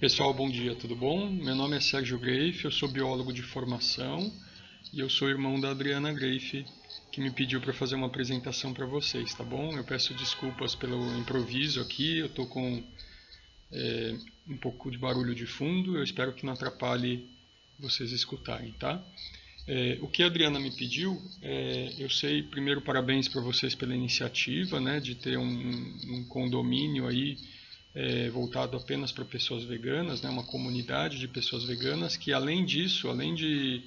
Pessoal, bom dia, tudo bom? Meu nome é Sérgio Greife, eu sou biólogo de formação e eu sou irmão da Adriana Greife, que me pediu para fazer uma apresentação para vocês, tá bom? Eu peço desculpas pelo improviso aqui, eu tô com um pouco de barulho de fundo, eu espero que não atrapalhe vocês escutarem, tá? O que a Adriana me pediu, eu sei, primeiro parabéns para vocês pela iniciativa, né, de ter um condomínio aí voltado apenas para pessoas veganas, né, uma comunidade de pessoas veganas que além disso, além de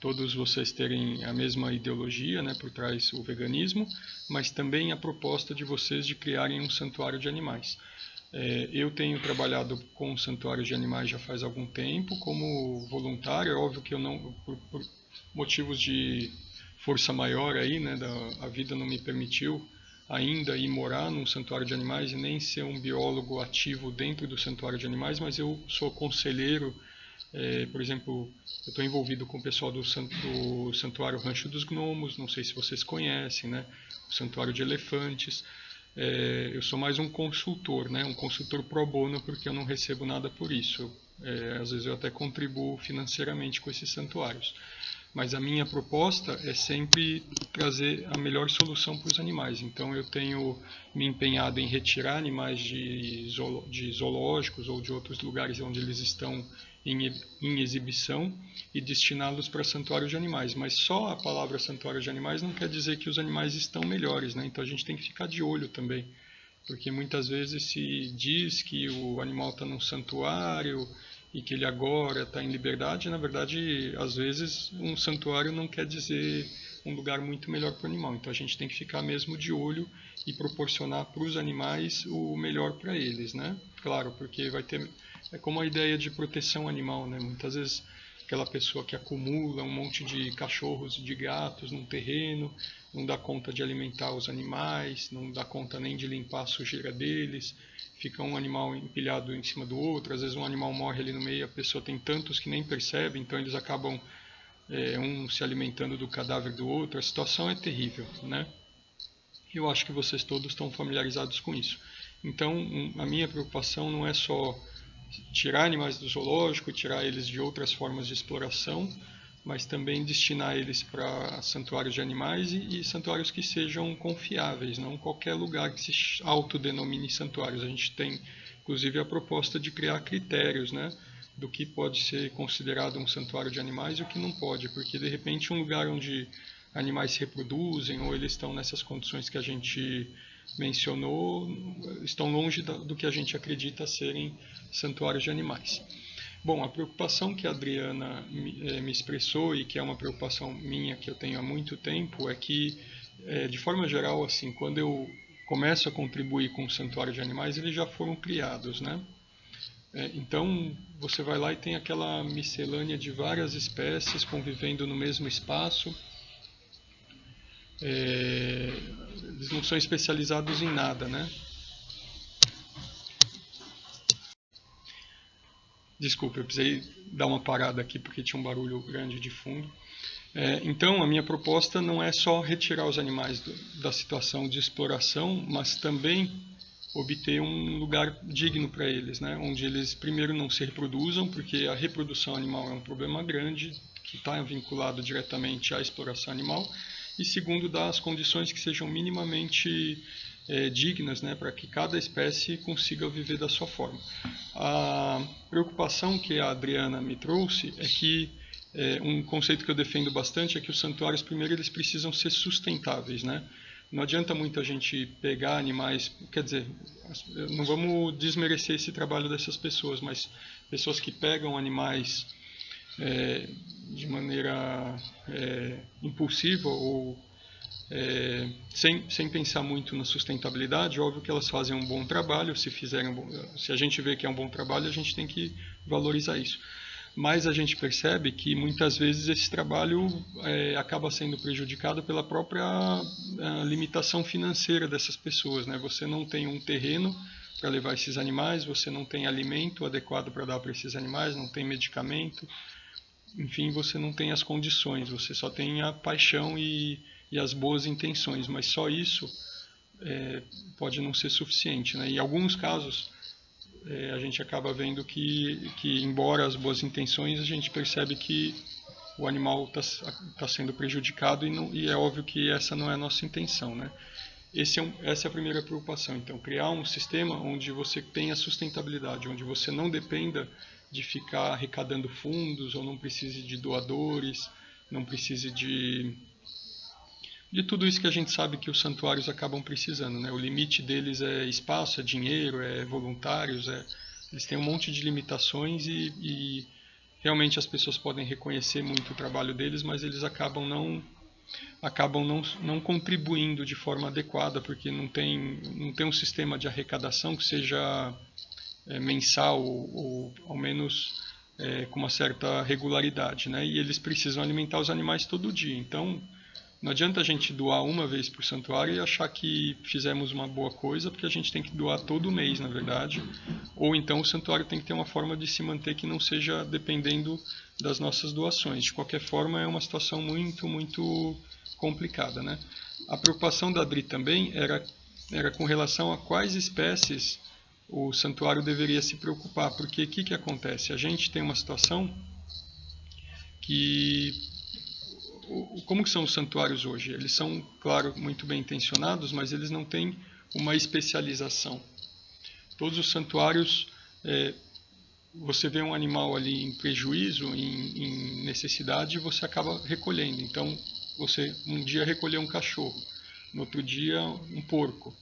todos vocês terem a mesma ideologia, né, por trás do veganismo, mas também a proposta de vocês de criarem um santuário de animais. Eu tenho trabalhado com santuários de animais já faz algum tempo, como voluntário. É óbvio que eu não, por motivos de força maior aí, né, a vida não me permitiu ainda ir morar num santuário de animais e nem ser um biólogo ativo dentro do santuário de animais, mas eu sou conselheiro. Por exemplo, eu estou envolvido com o pessoal do Santuário Rancho dos Gnomos, não sei se vocês conhecem, né? O Santuário de Elefantes. Eu sou mais um consultor, né? Um consultor pro bono, porque eu não recebo nada por isso. Às vezes eu até contribuo financeiramente com esses santuários. Mas a minha proposta é sempre trazer a melhor solução para os animais. Então eu tenho me empenhado em retirar animais de zoológicos ou de outros lugares onde eles estão em exibição e destiná-los para santuários de animais. Mas só a palavra santuário de animais não quer dizer que os animais estão melhores, né? Então a gente tem que ficar de olho também, porque muitas vezes se diz que o animal está num santuário e que ele agora está em liberdade. Na verdade, às vezes um santuário não quer dizer um lugar muito melhor para o animal. Então a gente tem que ficar mesmo de olho e proporcionar para os animais o melhor para eles, né? Claro, porque vai ter, é como a ideia de proteção animal, né? Muitas vezes aquela pessoa que acumula um monte de cachorros e de gatos num terreno, não dá conta de alimentar os animais, não dá conta nem de limpar a sujeira deles, fica um animal empilhado em cima do outro, às vezes um animal morre ali no meio, a pessoa tem tantos que nem percebe, então eles acabam um se alimentando do cadáver do outro. A situação é terrível, né? Eu acho que vocês todos estão familiarizados com isso. Então, a minha preocupação não é só tirar animais do zoológico, tirar eles de outras formas de exploração, mas também destinar eles para santuários de animais e santuários que sejam confiáveis, não qualquer lugar que se autodenomine santuários. A gente tem, inclusive, a proposta de criar critérios, né, do que pode ser considerado um santuário de animais e o que não pode, porque de repente um lugar onde animais se reproduzem ou eles estão nessas condições que a gente mencionou estão longe do que a gente acredita serem santuários de animais. Bom, a preocupação que a Adriana me expressou e que é uma preocupação minha que eu tenho há muito tempo é que, de forma geral, assim, quando eu começo a contribuir com o santuário de animais, eles já foram criados, né? Então, você vai lá e tem aquela miscelânea de várias espécies convivendo no mesmo espaço. Eles não são especializados em nada, né? Desculpa, eu precisei dar uma parada aqui porque tinha um barulho grande de fundo. Então, a minha proposta não é só retirar os animais da situação de exploração, mas também obter um lugar digno para eles, né? Onde eles, primeiro, não se reproduzam, porque a reprodução animal é um problema grande que está vinculado diretamente à exploração animal, e segundo, dar as condições que sejam minimamente dignas, né, para que cada espécie consiga viver da sua forma. A preocupação que a Adriana me trouxe é que um conceito que eu defendo bastante é que os santuários, primeiro, eles precisam ser sustentáveis, né? Não adianta muito a gente pegar animais, quer dizer, não vamos desmerecer esse trabalho dessas pessoas, mas pessoas que pegam animais de maneira impulsiva ou sem pensar muito na sustentabilidade. Óbvio que elas fazem um bom trabalho, se a gente vê que é um bom trabalho, a gente tem que valorizar isso. Mas a gente percebe que muitas vezes esse trabalho acaba sendo prejudicado pela própria limitação financeira dessas pessoas, né? Você não tem um terreno para levar esses animais, você não tem alimento adequado para dar para esses animais, não tem medicamento, enfim, você não tem as condições, você só tem a paixão e as boas intenções, mas só isso pode não ser suficiente, né? Em alguns casos, a gente acaba vendo que, embora as boas intenções, a gente percebe que o animal está sendo prejudicado e é óbvio que essa não é a nossa intenção, né? Essa é a primeira preocupação. Então, criar um sistema onde você tenha sustentabilidade, onde você não dependa de ficar arrecadando fundos ou não precise de doadores, não precise de tudo isso que a gente sabe que os santuários acabam precisando, né? O limite deles é espaço, é dinheiro, é voluntários, eles têm um monte de limitações e realmente as pessoas podem reconhecer muito o trabalho deles, mas eles acabam não contribuindo de forma adequada, porque não tem um sistema de arrecadação que seja mensal ou ao menos com uma certa regularidade, né? E eles precisam alimentar os animais todo dia. Então, não adianta a gente doar uma vez por santuário e achar que fizemos uma boa coisa, porque a gente tem que doar todo mês, na verdade. Ou então o santuário tem que ter uma forma de se manter que não seja dependendo das nossas doações. De qualquer forma, é uma situação muito, muito complicada, né? A preocupação da Adri também era com relação a quais espécies o santuário deveria se preocupar, porque o que acontece? A gente tem uma situação que... Como que são os santuários hoje? Eles são, claro, muito bem intencionados, mas eles não têm uma especialização. Todos os santuários, você vê um animal ali em prejuízo, em necessidade, e você acaba recolhendo. Então, você um dia recolheu um cachorro, no outro dia um porco,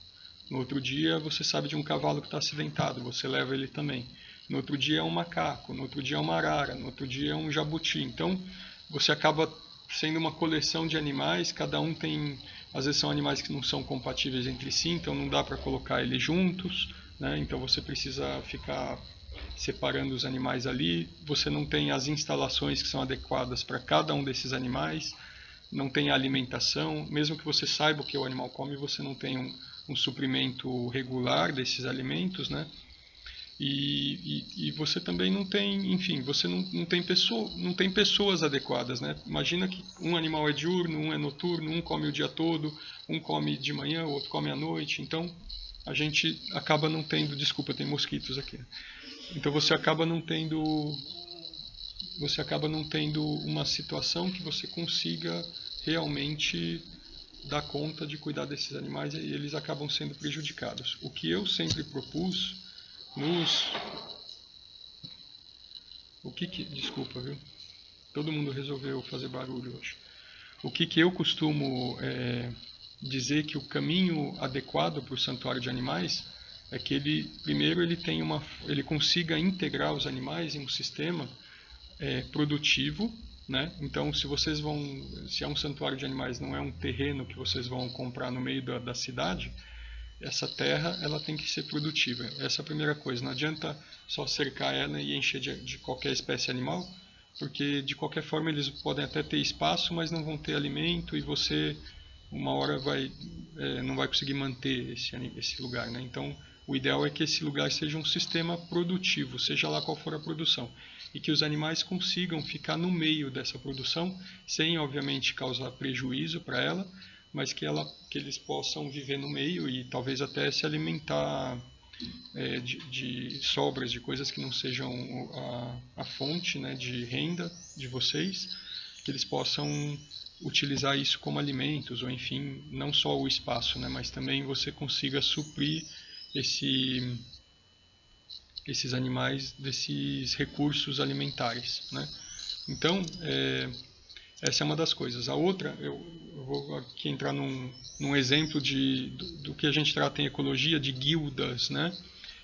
no outro dia você sabe de um cavalo que está acidentado, você leva ele também. No outro dia é um macaco, no outro dia é uma arara, no outro dia é um jabuti. Então, você acaba sendo uma coleção de animais, cada um tem, às vezes são animais que não são compatíveis entre si, então não dá para colocar eles juntos, né? Então você precisa ficar separando os animais ali, você não tem as instalações que são adequadas para cada um desses animais, não tem alimentação, mesmo que você saiba o que o animal come, você não tem um suprimento regular desses alimentos, né? E você também não tem, enfim, você não tem pessoas adequadas, né? Imagina que um animal é diurno, um é noturno, um come o dia todo, um come de manhã, o outro come à noite. Então a gente acaba não tendo, desculpa, tem mosquitos aqui. Então você acaba não tendo uma situação que você consiga realmente dar conta de cuidar desses animais e eles acabam sendo prejudicados. O que eu sempre propus desculpa, viu? Todo mundo resolveu fazer barulho hoje. O que eu costumo dizer que o caminho adequado para o santuário de animais é que ele consiga integrar os animais em um sistema produtivo, né? Então, se é um santuário de animais, não é um terreno que vocês vão comprar no meio da cidade, essa terra ela tem que ser produtiva. Essa é a primeira coisa. Não adianta só cercar ela e encher de qualquer espécie animal, porque de qualquer forma eles podem até ter espaço, mas não vão ter alimento e você uma hora não vai conseguir manter esse lugar, né? Então, o ideal é que esse lugar seja um sistema produtivo, seja lá qual for a produção, e que os animais consigam ficar no meio dessa produção, sem obviamente causar prejuízo para ela, mas que eles possam viver no meio e talvez até se alimentar de sobras, de coisas que não sejam a fonte, né, de renda de vocês, que eles possam utilizar isso como alimentos, ou enfim, não só o espaço, né, mas também você consiga suprir esses animais desses recursos alimentares, né? Então, essa é uma das coisas. A outra, eu vou aqui entrar num exemplo do que a gente trata em ecologia de guildas, né?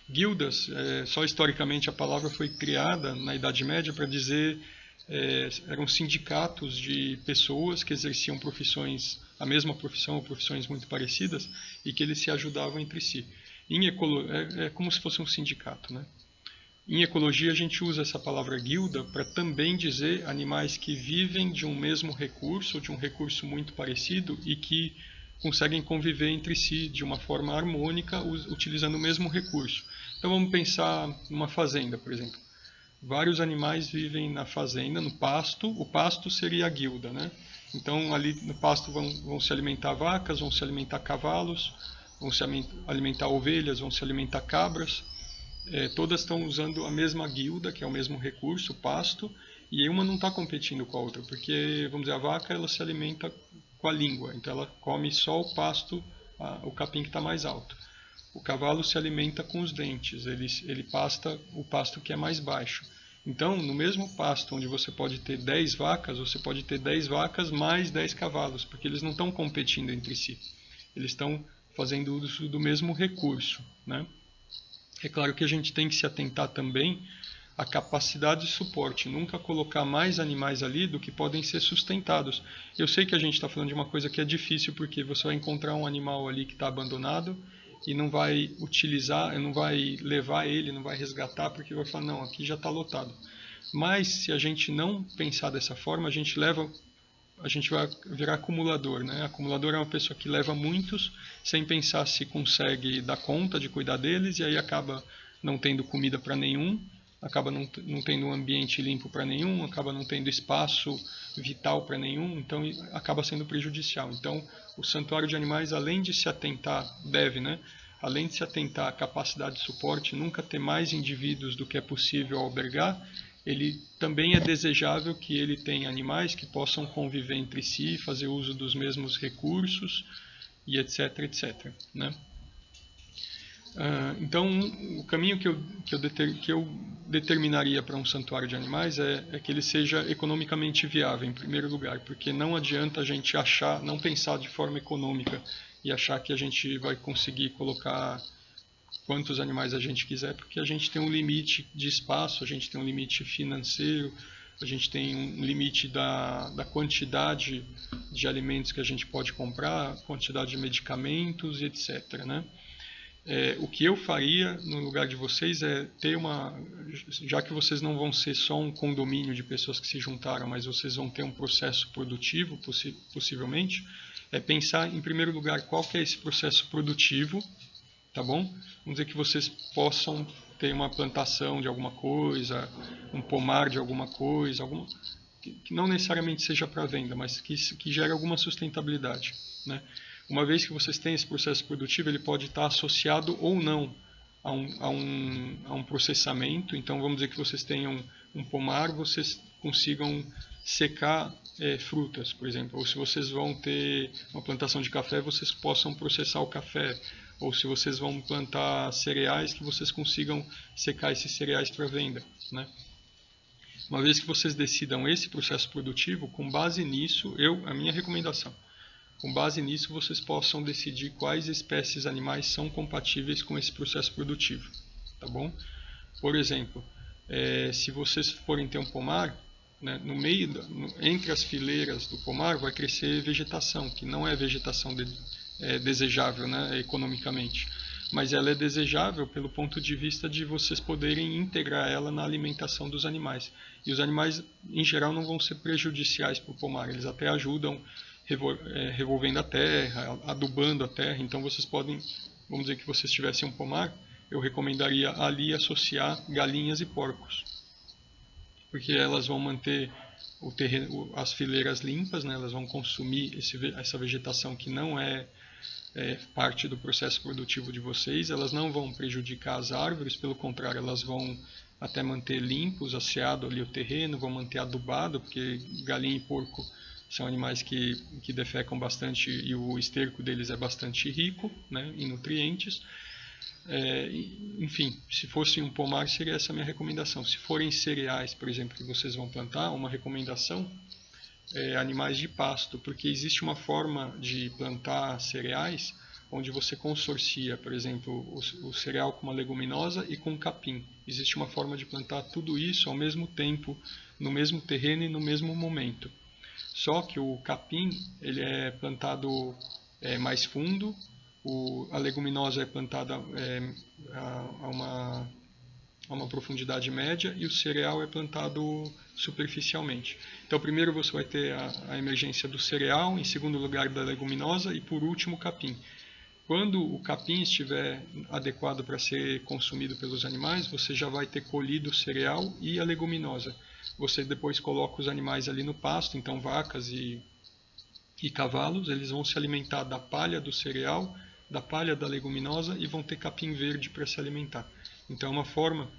Guildas, só historicamente a palavra foi criada na Idade Média para dizer eram sindicatos de pessoas que exerciam a mesma profissão ou profissões muito parecidas e que eles se ajudavam entre si. É como se fosse um sindicato, né? Em ecologia a gente usa essa palavra guilda para também dizer animais que vivem de um mesmo recurso, ou de um recurso muito parecido e que conseguem conviver entre si de uma forma harmônica utilizando o mesmo recurso. Então vamos pensar numa fazenda, por exemplo. Vários animais vivem na fazenda, no pasto. O pasto seria a guilda, né? Então ali no pasto vão se alimentar vacas, vão se alimentar cavalos, vão se alimentar ovelhas, vão se alimentar cabras. todas estão usando a mesma guilda, que é o mesmo recurso, o pasto, e uma não está competindo com a outra, porque, vamos dizer, a vaca ela se alimenta com a língua, então ela come só o pasto, o capim que está mais alto. O cavalo se alimenta com os dentes, ele pasta o pasto que é mais baixo. Então, no mesmo pasto onde você pode ter 10 vacas, você pode ter 10 vacas mais 10 cavalos, porque eles não estão competindo entre si. Eles estão fazendo uso do mesmo recurso, né? É claro que a gente tem que se atentar também à capacidade de suporte, nunca colocar mais animais ali do que podem ser sustentados. Eu sei que a gente está falando de uma coisa que é difícil, porque você vai encontrar um animal ali que está abandonado e não vai utilizar, não vai levar ele, não vai resgatar, porque vai falar, não, aqui já está lotado. Mas se a gente não pensar dessa forma, a gente vai virar acumulador, né? Acumulador é uma pessoa que leva muitos sem pensar se consegue dar conta de cuidar deles, e aí acaba não tendo comida para nenhum, acaba não tendo um ambiente limpo para nenhum, acaba não tendo espaço vital para nenhum, então acaba sendo prejudicial. Então, o santuário de animais, além de se atentar, né? Além de se atentar à capacidade de suporte, nunca ter mais indivíduos do que é possível albergar, ele também é desejável que ele tenha animais que possam conviver entre si, fazer uso dos mesmos recursos e etc, etc, né? Então, o caminho que eu determinaria para um santuário de animais é que ele seja economicamente viável, em primeiro lugar, porque não adianta a gente não pensar de forma econômica e achar que a gente vai conseguir colocar quantos animais a gente quiser, porque a gente tem um limite de espaço, a gente tem um limite financeiro, a gente tem um limite da quantidade de alimentos que a gente pode comprar, quantidade de medicamentos e etc, né? O que eu faria no lugar de vocês é ter já que vocês não vão ser só um condomínio de pessoas que se juntaram, mas vocês vão ter um processo produtivo, possivelmente, é pensar em primeiro lugar qual que é esse processo produtivo, tá bom? Vamos dizer que vocês possam ter uma plantação de alguma coisa, um pomar de alguma coisa, que não necessariamente seja para venda, mas que gere alguma sustentabilidade, né? Uma vez que vocês têm esse processo produtivo, ele pode estar associado ou não a um processamento. Então, vamos dizer que vocês tenham um pomar, vocês consigam secar frutas, por exemplo. Ou se vocês vão ter uma plantação de café, vocês possam processar o café. Ou se vocês vão plantar cereais, que vocês consigam secar esses cereais para venda, né? Uma vez que vocês decidam esse processo produtivo, com base nisso, a minha recomendação, com base nisso vocês possam decidir quais espécies animais são compatíveis com esse processo produtivo, tá bom? Por exemplo, se vocês forem ter um pomar, né, entre as fileiras do pomar vai crescer vegetação, que não é vegetação desejável, né, economicamente, mas ela é desejável pelo ponto de vista de vocês poderem integrar ela na alimentação dos animais. E os animais, em geral, não vão ser prejudiciais para o pomar, eles até ajudam revolvendo a terra, adubando a terra. Então vocês podem, vamos dizer que vocês tivessem um pomar, eu recomendaria ali associar galinhas e porcos, porque elas vão manter o terreno, as fileiras limpas, né? Elas vão consumir essa vegetação que não é parte do processo produtivo de vocês, elas não vão prejudicar as árvores, pelo contrário, elas vão até manter limpos, asseado ali o terreno, vão manter adubado, porque galinha e porco são animais que defecam bastante e o esterco deles é bastante rico, né, em nutrientes. Enfim, se fosse um pomar, seria essa a minha recomendação. Se forem cereais, por exemplo, que vocês vão plantar, uma recomendação animais de pasto, porque existe uma forma de plantar cereais onde você consorcia, por exemplo, o cereal com uma leguminosa e com capim. Existe uma forma de plantar tudo isso ao mesmo tempo, no mesmo terreno e no mesmo momento. Só que o capim ele é plantado mais fundo, a leguminosa é plantada a uma profundidade média e o cereal é plantado superficialmente. Então, primeiro você vai ter a emergência do cereal, em segundo lugar da leguminosa e por último o capim. Quando o capim estiver adequado para ser consumido pelos animais, você já vai ter colhido o cereal e a leguminosa. Você depois coloca os animais ali no pasto, então vacas e cavalos, eles vão se alimentar da palha do cereal da palha da leguminosa e vão ter capim verde para se alimentar. Então é uma forma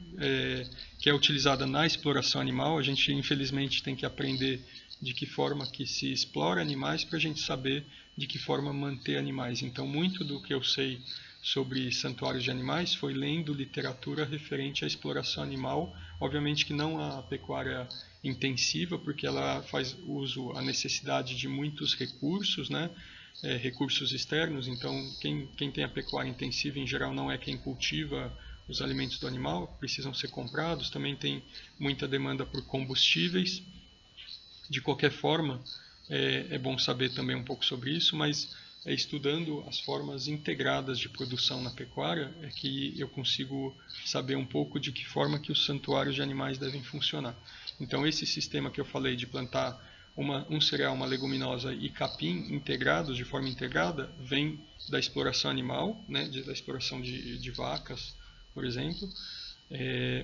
que é utilizada na exploração animal. A gente infelizmente tem que aprender de que forma que se explora animais para a gente saber de que forma manter animais. Então muito do que eu sei sobre santuários de animais foi lendo literatura referente à exploração animal. Obviamente que não a pecuária intensiva, porque ela faz uso a necessidade de muitos recursos, né? Recursos externos. Então quem tem a pecuária intensiva em geral não é quem cultiva os alimentos do animal, precisam ser comprados. Também tem muita demanda por combustíveis. De qualquer forma, é bom saber também um pouco sobre isso, mas estudando as formas integradas de produção na pecuária é que eu consigo saber um pouco de que forma que os santuários de animais devem funcionar. Então esse sistema que eu falei de plantar um cereal, uma leguminosa e capim integrados de forma integrada vem da exploração animal, né, da exploração de vacas, por exemplo,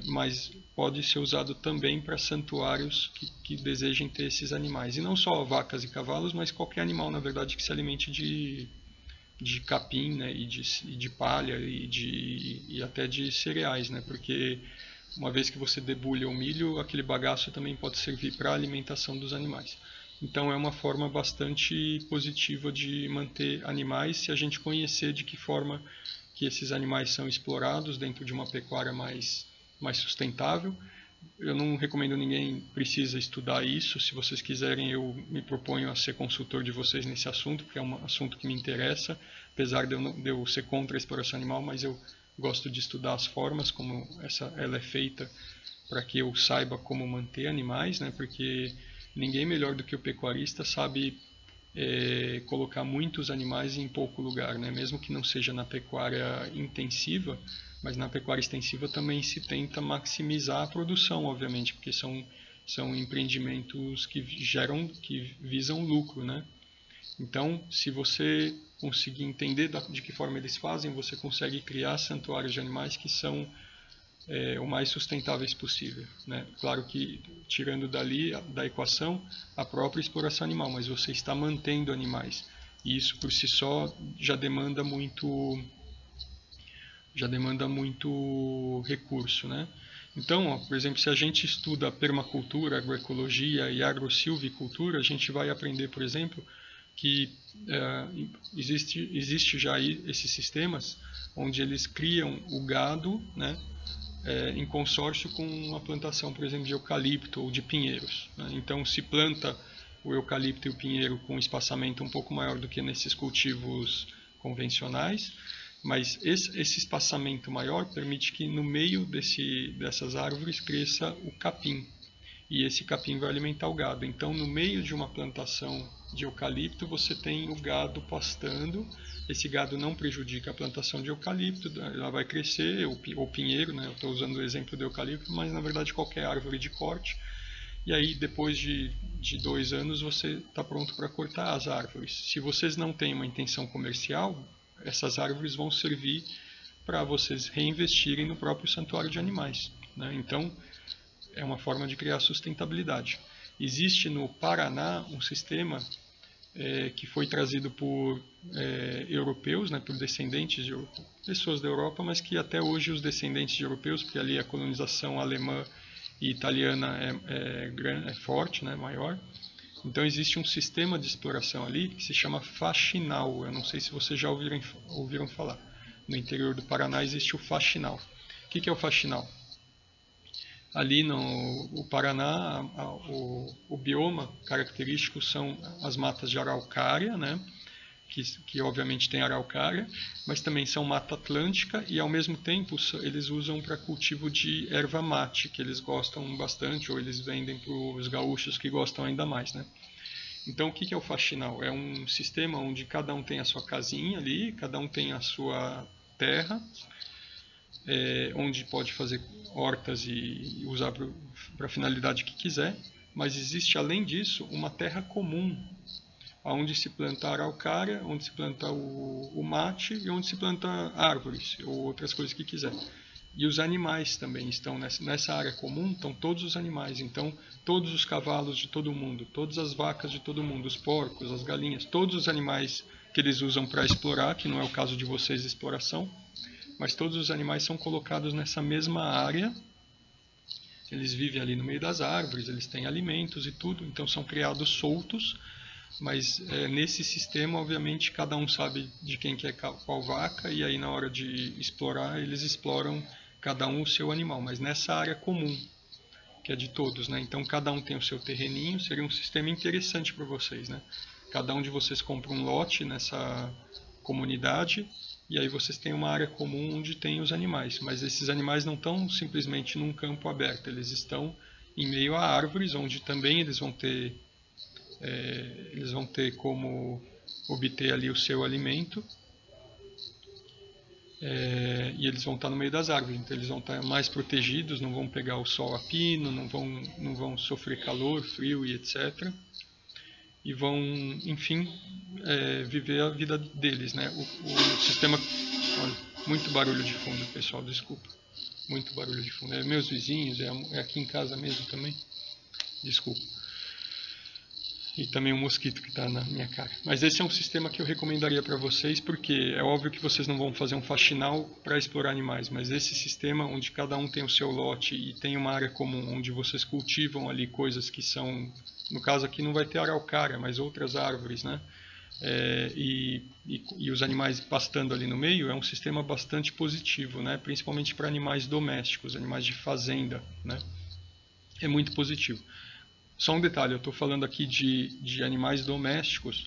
mas pode ser usado também para santuários que desejem ter esses animais. E não só vacas e cavalos, mas qualquer animal, na verdade, que se alimente de capim, né, e de palha e até de cereais, né, porque uma vez que você debulha o milho, aquele bagaço também pode servir para a alimentação dos animais. Então é uma forma bastante positiva de manter animais se a gente conhecer de que forma que esses animais são explorados dentro de uma pecuária mais sustentável. Eu não recomendo ninguém precisa estudar isso. Se vocês quiserem, eu me proponho a ser consultor de vocês nesse assunto, porque é um assunto que me interessa, apesar de eu ser contra a exploração animal, mas eu gosto de estudar as formas como ela é feita para que eu saiba como manter animais, né? Porque ninguém melhor do que o pecuarista sabe colocar muitos animais em pouco lugar, né? Mesmo que não seja na pecuária intensiva, mas na pecuária extensiva também se tenta maximizar a produção, obviamente, porque são empreendimentos que visam lucro, né? Então, se você conseguir entender de que forma eles fazem, você consegue criar santuários de animais que são o mais sustentáveis possível, né? Claro que tirando da equação a própria exploração animal, mas você está mantendo animais e isso por si só já demanda muito recurso, né? Então, por exemplo, se a gente estuda permacultura, agroecologia e agrosilvicultura, a gente vai aprender, por exemplo, que existe já aí esses sistemas onde eles criam o gado, né, em consórcio com a plantação, por exemplo, de eucalipto ou de pinheiros, né? Então, se planta o eucalipto e o pinheiro com um espaçamento um pouco maior do que nesses cultivos convencionais, mas esse espaçamento maior permite que no meio dessas árvores cresça o capim, e esse capim vai alimentar o gado. Então, no meio de uma plantação de eucalipto, você tem o gado pastando. Esse gado não prejudica a plantação de eucalipto, ela vai crescer, ou pinheiro, né? Eu estou usando o exemplo do eucalipto, mas na verdade qualquer árvore de corte. E aí, depois de 2 anos, você está pronto para cortar as árvores. Se vocês não têm uma intenção comercial, essas árvores vão servir para vocês reinvestirem no próprio santuário de animais, né? Então, é uma forma de criar sustentabilidade. Existe no Paraná um sistema que foi trazido por europeus, né, por descendentes de pessoas da Europa, mas que até hoje os descendentes de europeus, porque ali a colonização alemã e italiana é forte, né, maior. Então existe um sistema de exploração ali que se chama faxinal. Eu não sei se vocês já ouviram falar. No interior do Paraná existe o faxinal. O que é o faxinal? Ali no Paraná, o bioma característico são as matas de araucária, né? Que obviamente tem araucária, mas também são mata atlântica e ao mesmo tempo eles usam para cultivo de erva mate, que eles gostam bastante, ou eles vendem para os gaúchos que gostam ainda mais, né? Então o que é o faxinal? É um sistema onde cada um tem a sua casinha ali, cada um tem a sua terra, onde pode fazer hortas e usar para a finalidade que quiser, mas existe além disso uma terra comum, onde se planta araucária, onde se planta o mate e onde se planta árvores ou outras coisas que quiser. E os animais também estão nessa área comum, estão todos os animais, então todos os cavalos de todo mundo, todas as vacas de todo mundo, os porcos, as galinhas, todos os animais que eles usam para explorar, que não é o caso de vocês de exploração, mas todos os animais são colocados nessa mesma área. Eles vivem ali no meio das árvores, eles têm alimentos e tudo, então são criados soltos, mas nesse sistema, obviamente, cada um sabe de quem que é qual vaca, e aí na hora de explorar, eles exploram cada um o seu animal, mas nessa área comum, que é de todos, né? Então cada um tem o seu terreninho, seria um sistema interessante para vocês, né? Cada um de vocês compra um lote nessa comunidade, e aí vocês têm uma área comum onde tem os animais, mas esses animais não estão simplesmente num campo aberto, eles estão em meio a árvores, onde também eles vão ter como obter ali o seu alimento, e eles vão estar no meio das árvores, então eles vão estar mais protegidos, não vão pegar o sol a pino, não vão sofrer calor, frio e etc. E vão, enfim, viver a vida deles, né? O sistema... Olha, muito barulho de fundo, pessoal, desculpa. Muito barulho de fundo. É meus vizinhos, é aqui em casa mesmo também. Desculpa. E também um mosquito que está na minha cara. Mas esse é um sistema que eu recomendaria para vocês, porque é óbvio que vocês não vão fazer um faxinal para explorar animais, mas esse sistema onde cada um tem o seu lote e tem uma área comum, onde vocês cultivam ali coisas que são... No caso aqui não vai ter araucária, mas outras árvores, né? E os animais pastando ali no meio, é um sistema bastante positivo, né? Principalmente para animais domésticos, animais de fazenda, né? É muito positivo. Só um detalhe, eu estou falando aqui de animais domésticos,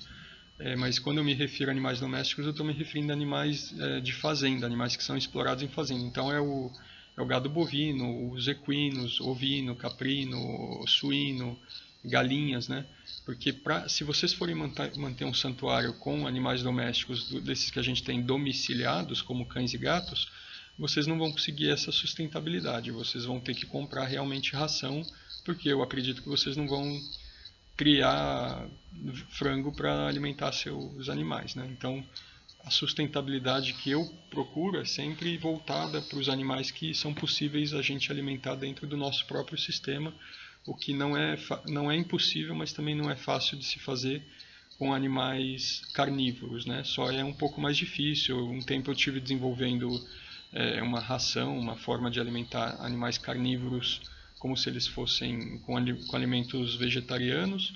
mas quando eu me refiro a animais domésticos, eu estou me referindo a animais de fazenda, animais que são explorados em fazenda. Então é o gado bovino, os equinos, ovino, caprino, suíno, galinhas, né? Porque se vocês forem manter um santuário com animais domésticos, desses que a gente tem domiciliados, como cães e gatos, vocês não vão conseguir essa sustentabilidade, vocês vão ter que comprar realmente ração, porque eu acredito que vocês não vão criar frango para alimentar seus animais, né? Então, a sustentabilidade que eu procuro é sempre voltada para os animais que são possíveis a gente alimentar dentro do nosso próprio sistema, o que não é impossível, mas também não é fácil de se fazer com animais carnívoros, né? Só é um pouco mais difícil. Um tempo eu tive desenvolvendo uma ração, uma forma de alimentar animais carnívoros como se eles fossem com alimentos vegetarianos.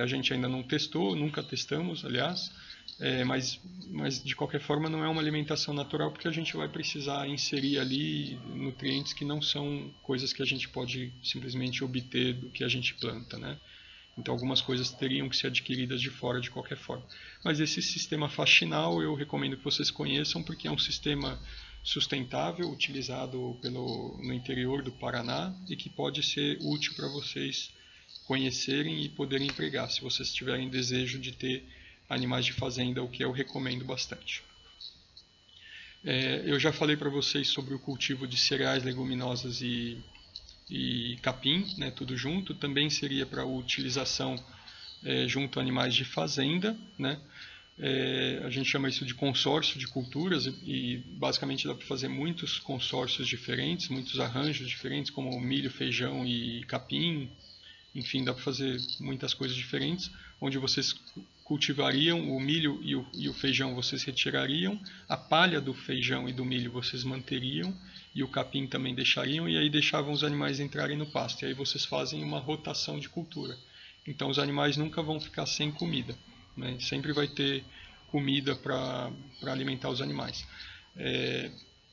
A gente ainda não testou, nunca testamos, aliás, mas de qualquer forma não é uma alimentação natural, porque a gente vai precisar inserir ali nutrientes que não são coisas que a gente pode simplesmente obter do que a gente planta, né? Então algumas coisas teriam que ser adquiridas de fora de qualquer forma. Mas esse sistema faxinal eu recomendo que vocês conheçam, porque é um sistema sustentável, utilizado no interior do Paraná, e que pode ser útil para vocês conhecerem e poderem empregar, se vocês tiverem desejo de ter animais de fazenda, o que eu recomendo bastante. Eu já falei para vocês sobre o cultivo de cereais, leguminosas e capim, né, tudo junto. Também seria para utilização junto a animais de fazenda, né? A gente chama isso de consórcio de culturas, e basicamente dá para fazer muitos consórcios diferentes, muitos arranjos diferentes, como milho, feijão e capim. Enfim, dá para fazer muitas coisas diferentes, onde vocês cultivariam o milho e o feijão, vocês retirariam, a palha do feijão e do milho vocês manteriam, e o capim também deixariam, e aí deixavam os animais entrarem no pasto. E aí vocês fazem uma rotação de cultura. Então os animais nunca vão ficar sem comida, né? Sempre vai ter comida para alimentar os animais.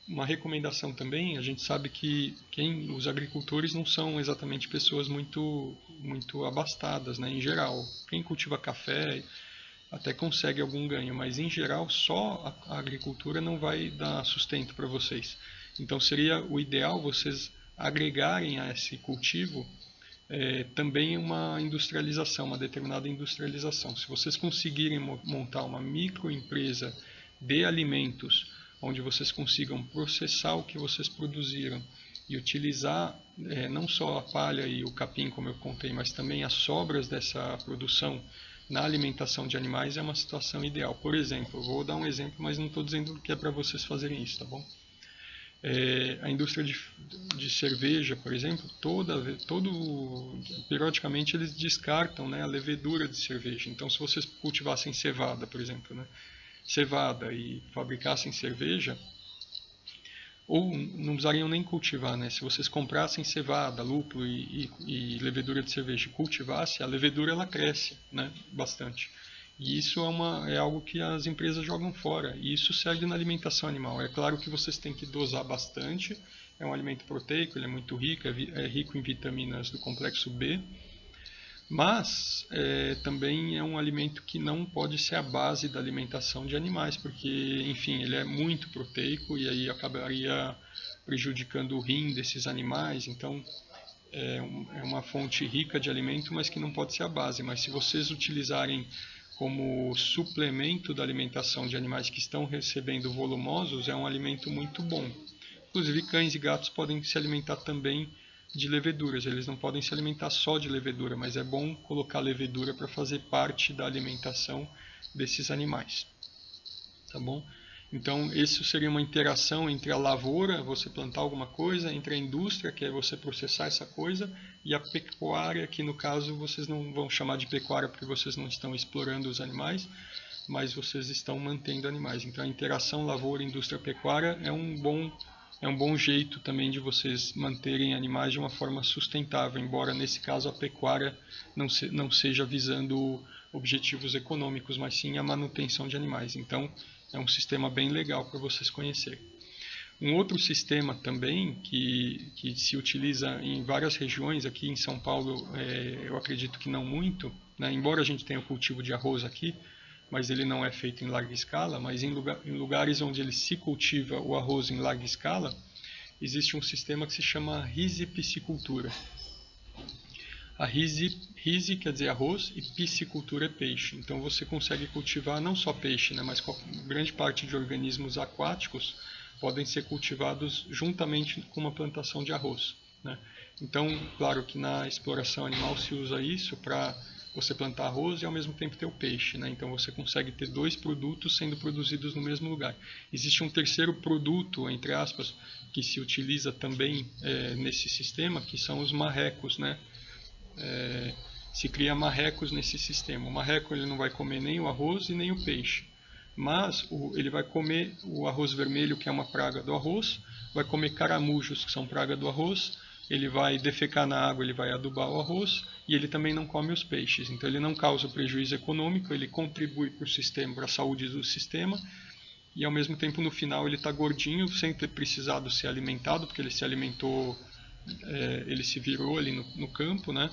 Uma recomendação também, a gente sabe que os agricultores não são exatamente pessoas muito abastadas, né, em geral. Quem cultiva café até consegue algum ganho, mas em geral só a agricultura não vai dar sustento para vocês. Então seria o ideal vocês agregarem a esse cultivo também uma industrialização, uma determinada industrialização. Se vocês conseguirem montar uma microempresa de alimentos, onde vocês consigam processar o que vocês produziram e utilizar não só a palha e o capim, como eu contei, mas também as sobras dessa produção na alimentação de animais, é uma situação ideal. Por exemplo, eu vou dar um exemplo, mas não estou dizendo que é para vocês fazerem isso, tá bom? A indústria de cerveja, por exemplo, periodicamente eles descartam, né, a levedura de cerveja. Então, se vocês cultivassem cevada, por exemplo, né, cevada e fabricassem cerveja, ou não precisariam nem cultivar, né? Se vocês comprassem cevada, lúpulo e levedura de cerveja e cultivassem, a levedura ela cresce, né? Bastante. E isso é algo que as empresas jogam fora. E isso serve na alimentação animal. É claro que vocês têm que dosar bastante. É um alimento proteico, ele é muito rico, é rico em vitaminas do complexo B. Mas também é um alimento que não pode ser a base da alimentação de animais, porque, enfim, ele é muito proteico e aí acabaria prejudicando o rim desses animais. Então, é uma fonte rica de alimento, mas que não pode ser a base. Mas se vocês utilizarem como suplemento da alimentação de animais que estão recebendo volumosos, é um alimento muito bom. Inclusive, cães e gatos podem se alimentar também de leveduras. Eles não podem se alimentar só de levedura, mas é bom colocar levedura para fazer parte da alimentação desses animais. Tá bom? Então, isso seria uma interação entre a lavoura, você plantar alguma coisa, entre a indústria, que é você processar essa coisa, e a pecuária, que no caso vocês não vão chamar de pecuária porque vocês não estão explorando os animais, mas vocês estão mantendo animais. Então, a interação lavoura, indústria, pecuária é um bom jeito também de vocês manterem animais de uma forma sustentável, embora nesse caso a pecuária não seja visando objetivos econômicos, mas sim a manutenção de animais. Então, é um sistema bem legal para vocês conhecerem. Um outro sistema também que se utiliza em várias regiões, aqui em São Paulo eu acredito que não muito, né? Embora a gente tenha o cultivo de arroz aqui, mas ele não é feito em larga escala, mas em lugares onde ele se cultiva o arroz em larga escala, existe um sistema que se chama risipicicultura. A risi quer dizer arroz e piscicultura é peixe. Então você consegue cultivar não só peixe, né, mas grande parte de organismos aquáticos podem ser cultivados juntamente com uma plantação de arroz, né? Então, claro que na exploração animal se usa isso para você plantar arroz e ao mesmo tempo ter o peixe, né? Então você consegue ter dois produtos sendo produzidos no mesmo lugar. Existe um terceiro produto, entre aspas, que se utiliza também nesse sistema, que são os marrecos, né? Se cria marrecos nesse sistema. O marreco ele não vai comer nem o arroz e nem o peixe, mas ele vai comer o arroz vermelho, que é uma praga do arroz, vai comer caramujos, que são praga do arroz, ele vai defecar na água, ele vai adubar o arroz, e ele também não come os peixes. Então ele não causa prejuízo econômico, ele contribui para o sistema, para a saúde do sistema, e ao mesmo tempo no final ele está gordinho, sem ter precisado ser alimentado, porque ele se alimentou, ele se virou ali no campo, né?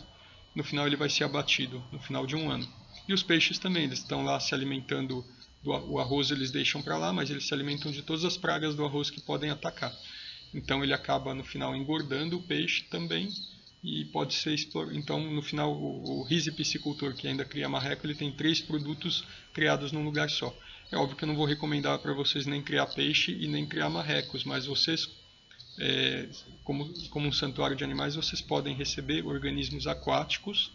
No final ele vai ser abatido, no final de um ano. E os peixes também, eles estão lá se alimentando, o arroz eles deixam para lá, mas eles se alimentam de todas as pragas do arroz que podem atacar. Então ele acaba no final engordando o peixe também e pode ser explorado. Então no final o risipicicultor que ainda cria marreco, ele tem 3 produtos criados num lugar só. É óbvio que eu não vou recomendar para vocês nem criar peixe e nem criar marrecos, mas vocês como um santuário de animais, vocês podem receber organismos aquáticos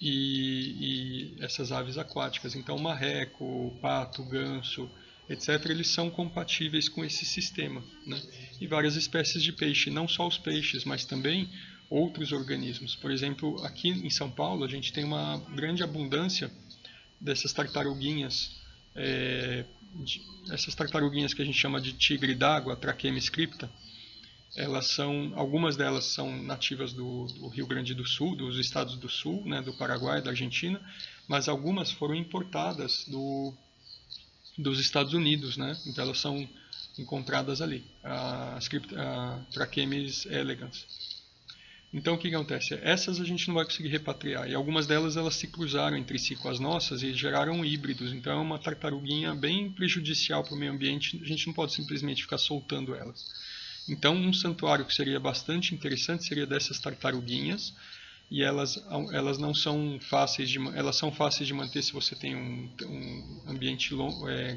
e essas aves aquáticas. Então, marreco, pato, ganso, etc., eles são compatíveis com esse sistema, né? E várias espécies de peixe, não só os peixes, mas também outros organismos. Por exemplo, aqui em São Paulo, a gente tem uma grande abundância dessas tartaruguinhas, essas tartaruguinhas que a gente chama de tigre d'água, Trachemis crypta. Algumas delas são nativas do Rio Grande do Sul, dos estados do Sul, né, do Paraguai, da Argentina, mas algumas foram importadas dos Estados Unidos, né? Então elas são encontradas ali, a Trachemis elegans. Então o que acontece? Essas a gente não vai conseguir repatriar, e algumas delas elas se cruzaram entre si com as nossas e geraram híbridos. Então é uma tartaruguinha bem prejudicial para o meio ambiente, a gente não pode simplesmente ficar soltando elas. Então um santuário que seria bastante interessante seria dessas tartaruguinhas, e elas não são fáceis elas são fáceis de manter se você tem um ambiente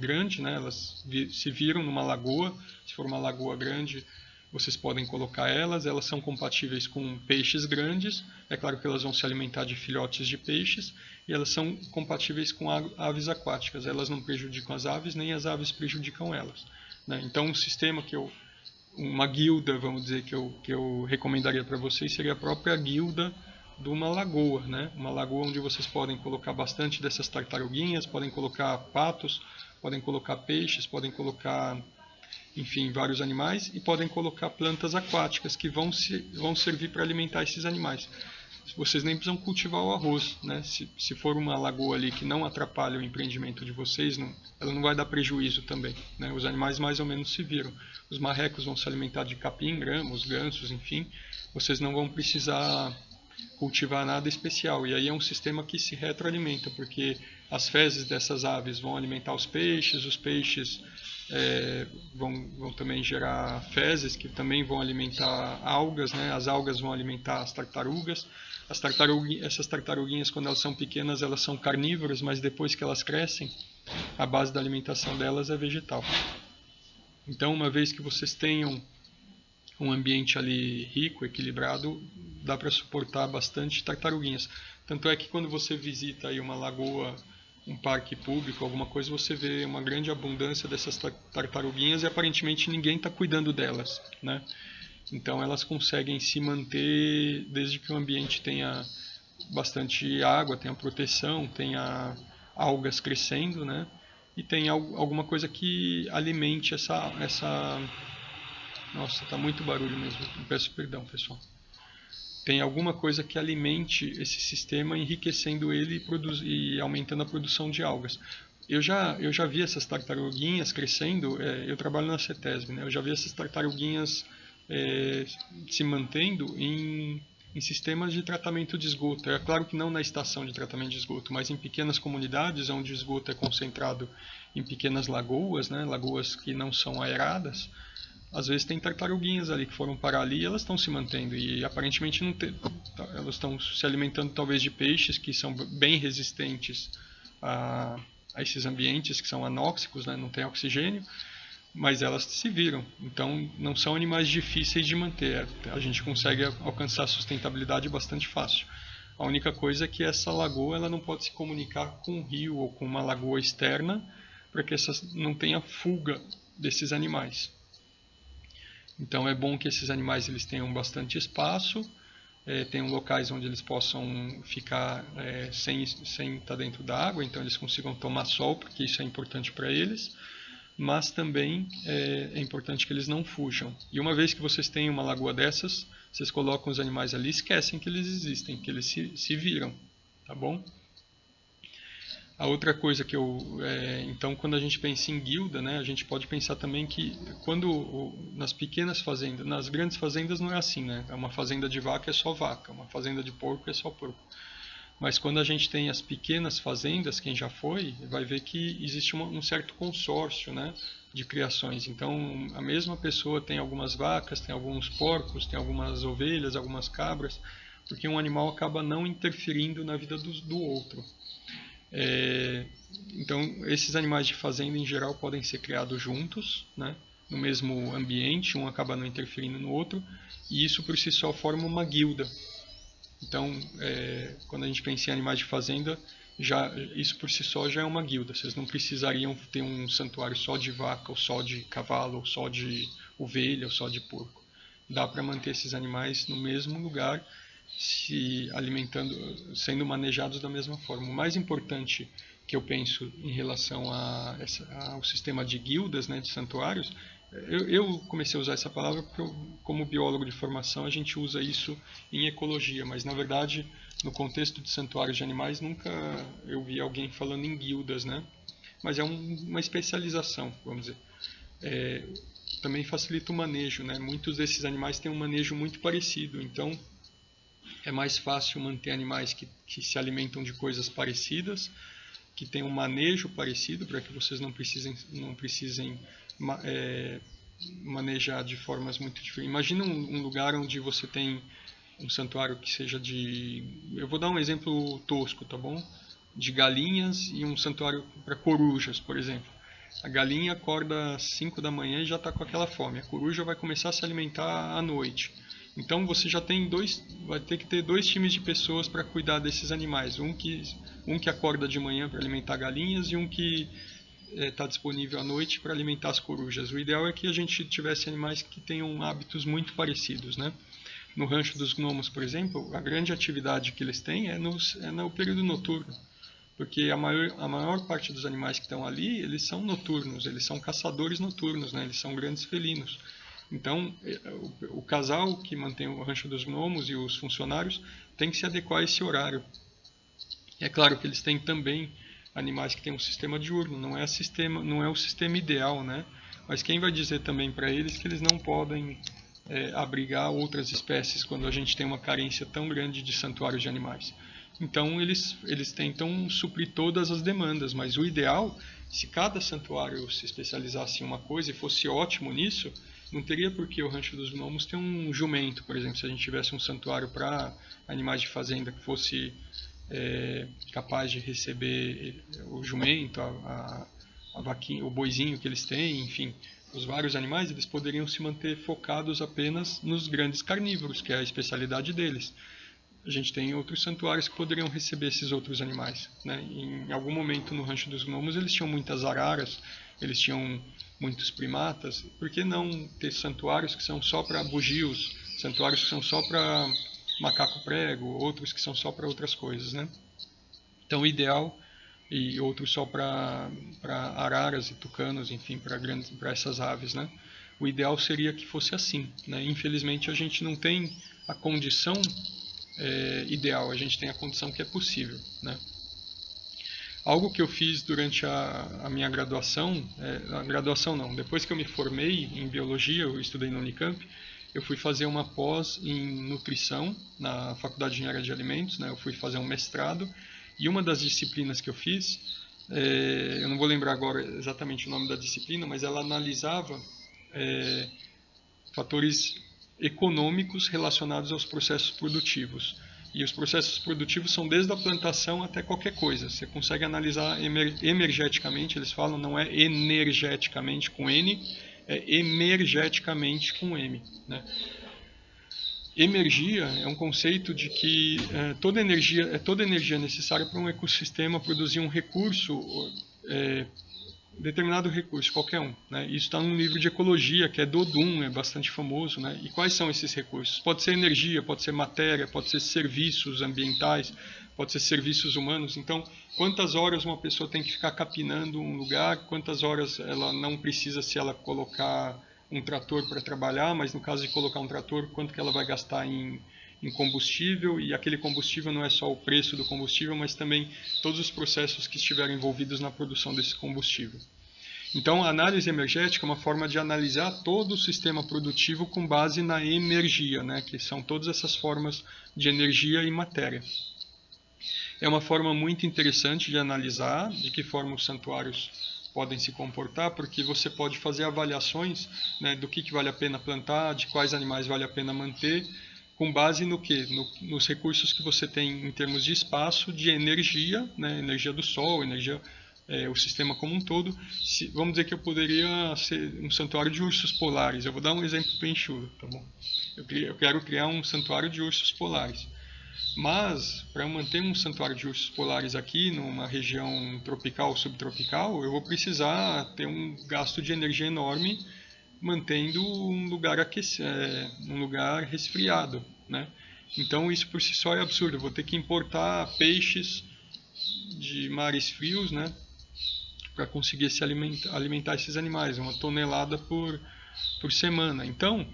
grande, né? Elas se viram numa lagoa, se for uma lagoa grande, vocês podem colocar elas são compatíveis com peixes grandes, é claro que elas vão se alimentar de filhotes de peixes, e elas são compatíveis com aves aquáticas, elas não prejudicam as aves, nem as aves prejudicam elas. né? Então, um sistema uma guilda, vamos dizer, que eu recomendaria para vocês seria a própria guilda de uma lagoa, né? Uma lagoa onde vocês podem colocar bastante dessas tartaruguinhas, podem colocar patos, podem colocar peixes, podem colocar, enfim, vários animais, e podem colocar plantas aquáticas que vão servir para alimentar esses animais. Vocês nem precisam cultivar o arroz, né? Se for uma lagoa ali que não atrapalha o empreendimento de vocês, ela não vai dar prejuízo também, né? Os animais mais ou menos se viram. Os marrecos vão se alimentar de capim, grama, os gansos, enfim. Vocês não vão precisar cultivar nada especial. E aí é um sistema que se retroalimenta, porque as fezes dessas aves vão alimentar os peixes vão também gerar fezes que também vão alimentar algas, né? As algas vão alimentar as tartarugas. Essas tartaruguinhas, quando elas são pequenas, elas são carnívoras, mas depois que elas crescem, a base da alimentação delas é vegetal. Então, uma vez que vocês tenham um ambiente ali rico, equilibrado, dá para suportar bastante tartaruguinhas. Tanto é que quando você visita aí uma lagoa, um parque público, alguma coisa, você vê uma grande abundância dessas tartaruguinhas e aparentemente ninguém está cuidando delas, né? Então elas conseguem se manter desde que o ambiente tenha bastante água, tenha proteção, tenha algas crescendo, né? E tenha alguma coisa que alimente essa... Nossa, tá muito barulho mesmo. Peço perdão, pessoal. Tem alguma coisa que alimente esse sistema, enriquecendo ele e aumentando a produção de algas. Eu já vi essas tartaruguinhas crescendo, eu trabalho na CETESB, né? Eu já vi essas tartaruguinhas se mantendo em sistemas de tratamento de esgoto. É claro que não na estação de tratamento de esgoto, mas em pequenas comunidades onde o esgoto é concentrado em pequenas lagoas, né? Lagoas que não são aeradas. Às vezes tem tartaruguinhas ali que foram parar ali e elas estão se mantendo. E aparentemente elas estão se alimentando talvez de peixes que são bem resistentes a esses ambientes que são anóxicos, né? Não tem oxigênio, mas elas se viram. Então não são animais difíceis de manter. A gente consegue alcançar sustentabilidade bastante fácil. A única coisa é que essa lagoa ela não pode se comunicar com um rio ou com uma lagoa externa para que não tenha fuga desses animais. Então é bom que esses animais eles tenham bastante espaço, tenham locais onde eles possam ficar sem estar dentro da água, então eles consigam tomar sol, porque isso é importante para eles, mas também é importante que eles não fujam. E uma vez que vocês têm uma lagoa dessas, vocês colocam os animais ali, esquecem que eles existem, que eles se viram, tá bom? A outra coisa então, quando a gente pensa em guilda, né, a gente pode pensar também que nas pequenas fazendas, nas grandes fazendas não é assim, né? Uma fazenda de vaca é só vaca, uma fazenda de porco é só porco. Mas quando a gente tem as pequenas fazendas, quem já foi, vai ver que existe um certo consórcio, né, de criações. Então, a mesma pessoa tem algumas vacas, tem alguns porcos, tem algumas ovelhas, algumas cabras, porque um animal acaba não interferindo na vida do outro. Então, esses animais de fazenda em geral podem ser criados juntos, né, no mesmo ambiente, um acaba não interferindo no outro, e isso por si só forma uma guilda. Então, quando a gente pensa em animais de fazenda, isso por si só já é uma guilda. Vocês não precisariam ter um santuário só de vaca, ou só de cavalo, ou só de ovelha, ou só de porco. Dá para manter esses animais no mesmo lugar, se alimentando, sendo manejados da mesma forma. O mais importante que eu penso em relação ao sistema de guildas, né, de santuários, eu comecei a usar essa palavra porque como biólogo de formação a gente usa isso em ecologia, mas na verdade no contexto de santuários de animais nunca eu vi alguém falando em guildas, né? Mas é uma especialização, vamos dizer. Também facilita o manejo, né? Muitos desses animais têm um manejo muito parecido, então é mais fácil manter animais que se alimentam de coisas parecidas, que têm um manejo parecido, para que vocês não precisem manejar de formas muito diferentes. Imagina um lugar onde você tem um santuário que seja de... Eu vou dar um exemplo tosco, tá bom? De galinhas e um santuário para corujas, por exemplo. A galinha acorda às 5 da manhã e já está com aquela fome. A coruja vai começar a se alimentar à noite. Então você já vai ter que ter 2 times de pessoas para cuidar desses animais. Um que acorda de manhã para alimentar galinhas e um que estar disponível à noite para alimentar as corujas. O ideal é que a gente tivesse animais que tenham hábitos muito parecidos, né? No rancho dos gnomos, por exemplo, a grande atividade que eles têm é no período noturno, porque a maior parte dos animais que estão ali, eles são noturnos, eles são caçadores noturnos, né? Eles são grandes felinos. Então, o casal que mantém o rancho dos gnomos e os funcionários tem que se adequar a esse horário. É claro que eles têm também animais que têm um sistema diurno, não é o sistema ideal, né? Mas quem vai dizer também para eles que eles não podem abrigar outras espécies quando a gente tem uma carência tão grande de santuários de animais? Então eles tentam suprir todas as demandas, mas o ideal, se cada santuário se especializasse em uma coisa e fosse ótimo nisso, não teria por que o Rancho dos Gnomos ter um jumento, por exemplo, se a gente tivesse um santuário para animais de fazenda que fosse capaz de receber o jumento, a vaquinha, o boizinho que eles têm, enfim, os vários animais, eles poderiam se manter focados apenas nos grandes carnívoros, que é a especialidade deles. A gente tem outros santuários que poderiam receber esses outros animais, né? Em algum momento no Rancho dos Gnomos eles tinham muitas araras, eles tinham muitos primatas. Por que não ter santuários que são só para bugios, santuários que são só para macaco prego, outros que são só para outras coisas, né? Então, o ideal, e outros só para araras e tucanos, enfim, para essas aves, né? O ideal seria que fosse assim, né? Infelizmente, a gente não tem a condição ideal, a gente tem a condição que é possível, né? Algo que eu fiz durante a minha graduação, a graduação não, depois que eu me formei em biologia, eu estudei na Unicamp, eu fui fazer uma pós em nutrição na Faculdade de Engenharia de Alimentos, né? Eu fui fazer um mestrado e uma das disciplinas que eu fiz, eu não vou lembrar agora exatamente o nome da disciplina, mas ela analisava fatores econômicos relacionados aos processos produtivos. E os processos produtivos são desde a plantação até qualquer coisa. Você consegue analisar emergeticamente, eles falam, não é energeticamente com N, é emergeticamente com M, né? Emergia é um conceito de que toda energia necessária para um ecossistema produzir um recurso, determinado recurso, qualquer um, né? Isso está num livro de ecologia que é do Odum, é bastante famoso, né? E quais são esses recursos? Pode ser energia, pode ser matéria, pode ser serviços ambientais, pode ser serviços humanos. Então, quantas horas uma pessoa tem que ficar capinando um lugar, quantas horas ela não precisa, se ela colocar um trator para trabalhar, mas no caso de colocar um trator, quanto que ela vai gastar em combustível, e aquele combustível não é só o preço do combustível, mas também todos os processos que estiverem envolvidos na produção desse combustível. Então, a análise energética é uma forma de analisar todo o sistema produtivo com base na energia, né, que são todas essas formas de energia e matéria. É uma forma muito interessante de analisar de que forma os santuários podem se comportar, porque você pode fazer avaliações, né, do que vale a pena plantar, de quais animais vale a pena manter, com base no quê? Nos recursos que você tem em termos de espaço, de energia, né, energia do sol, energia, o sistema como um todo. Vamos dizer que eu poderia ser um santuário de ursos polares. Eu vou dar um exemplo bem chulo, tá bom? Eu quero criar um santuário de ursos polares. Mas, para manter um santuário de ursos polares aqui, numa região tropical ou subtropical, eu vou precisar ter um gasto de energia enorme mantendo um lugar um lugar resfriado, né? Então isso por si só é absurdo. Eu vou ter que importar peixes de mares frios, né, para conseguir alimentar esses animais, 1 tonelada por semana. Então,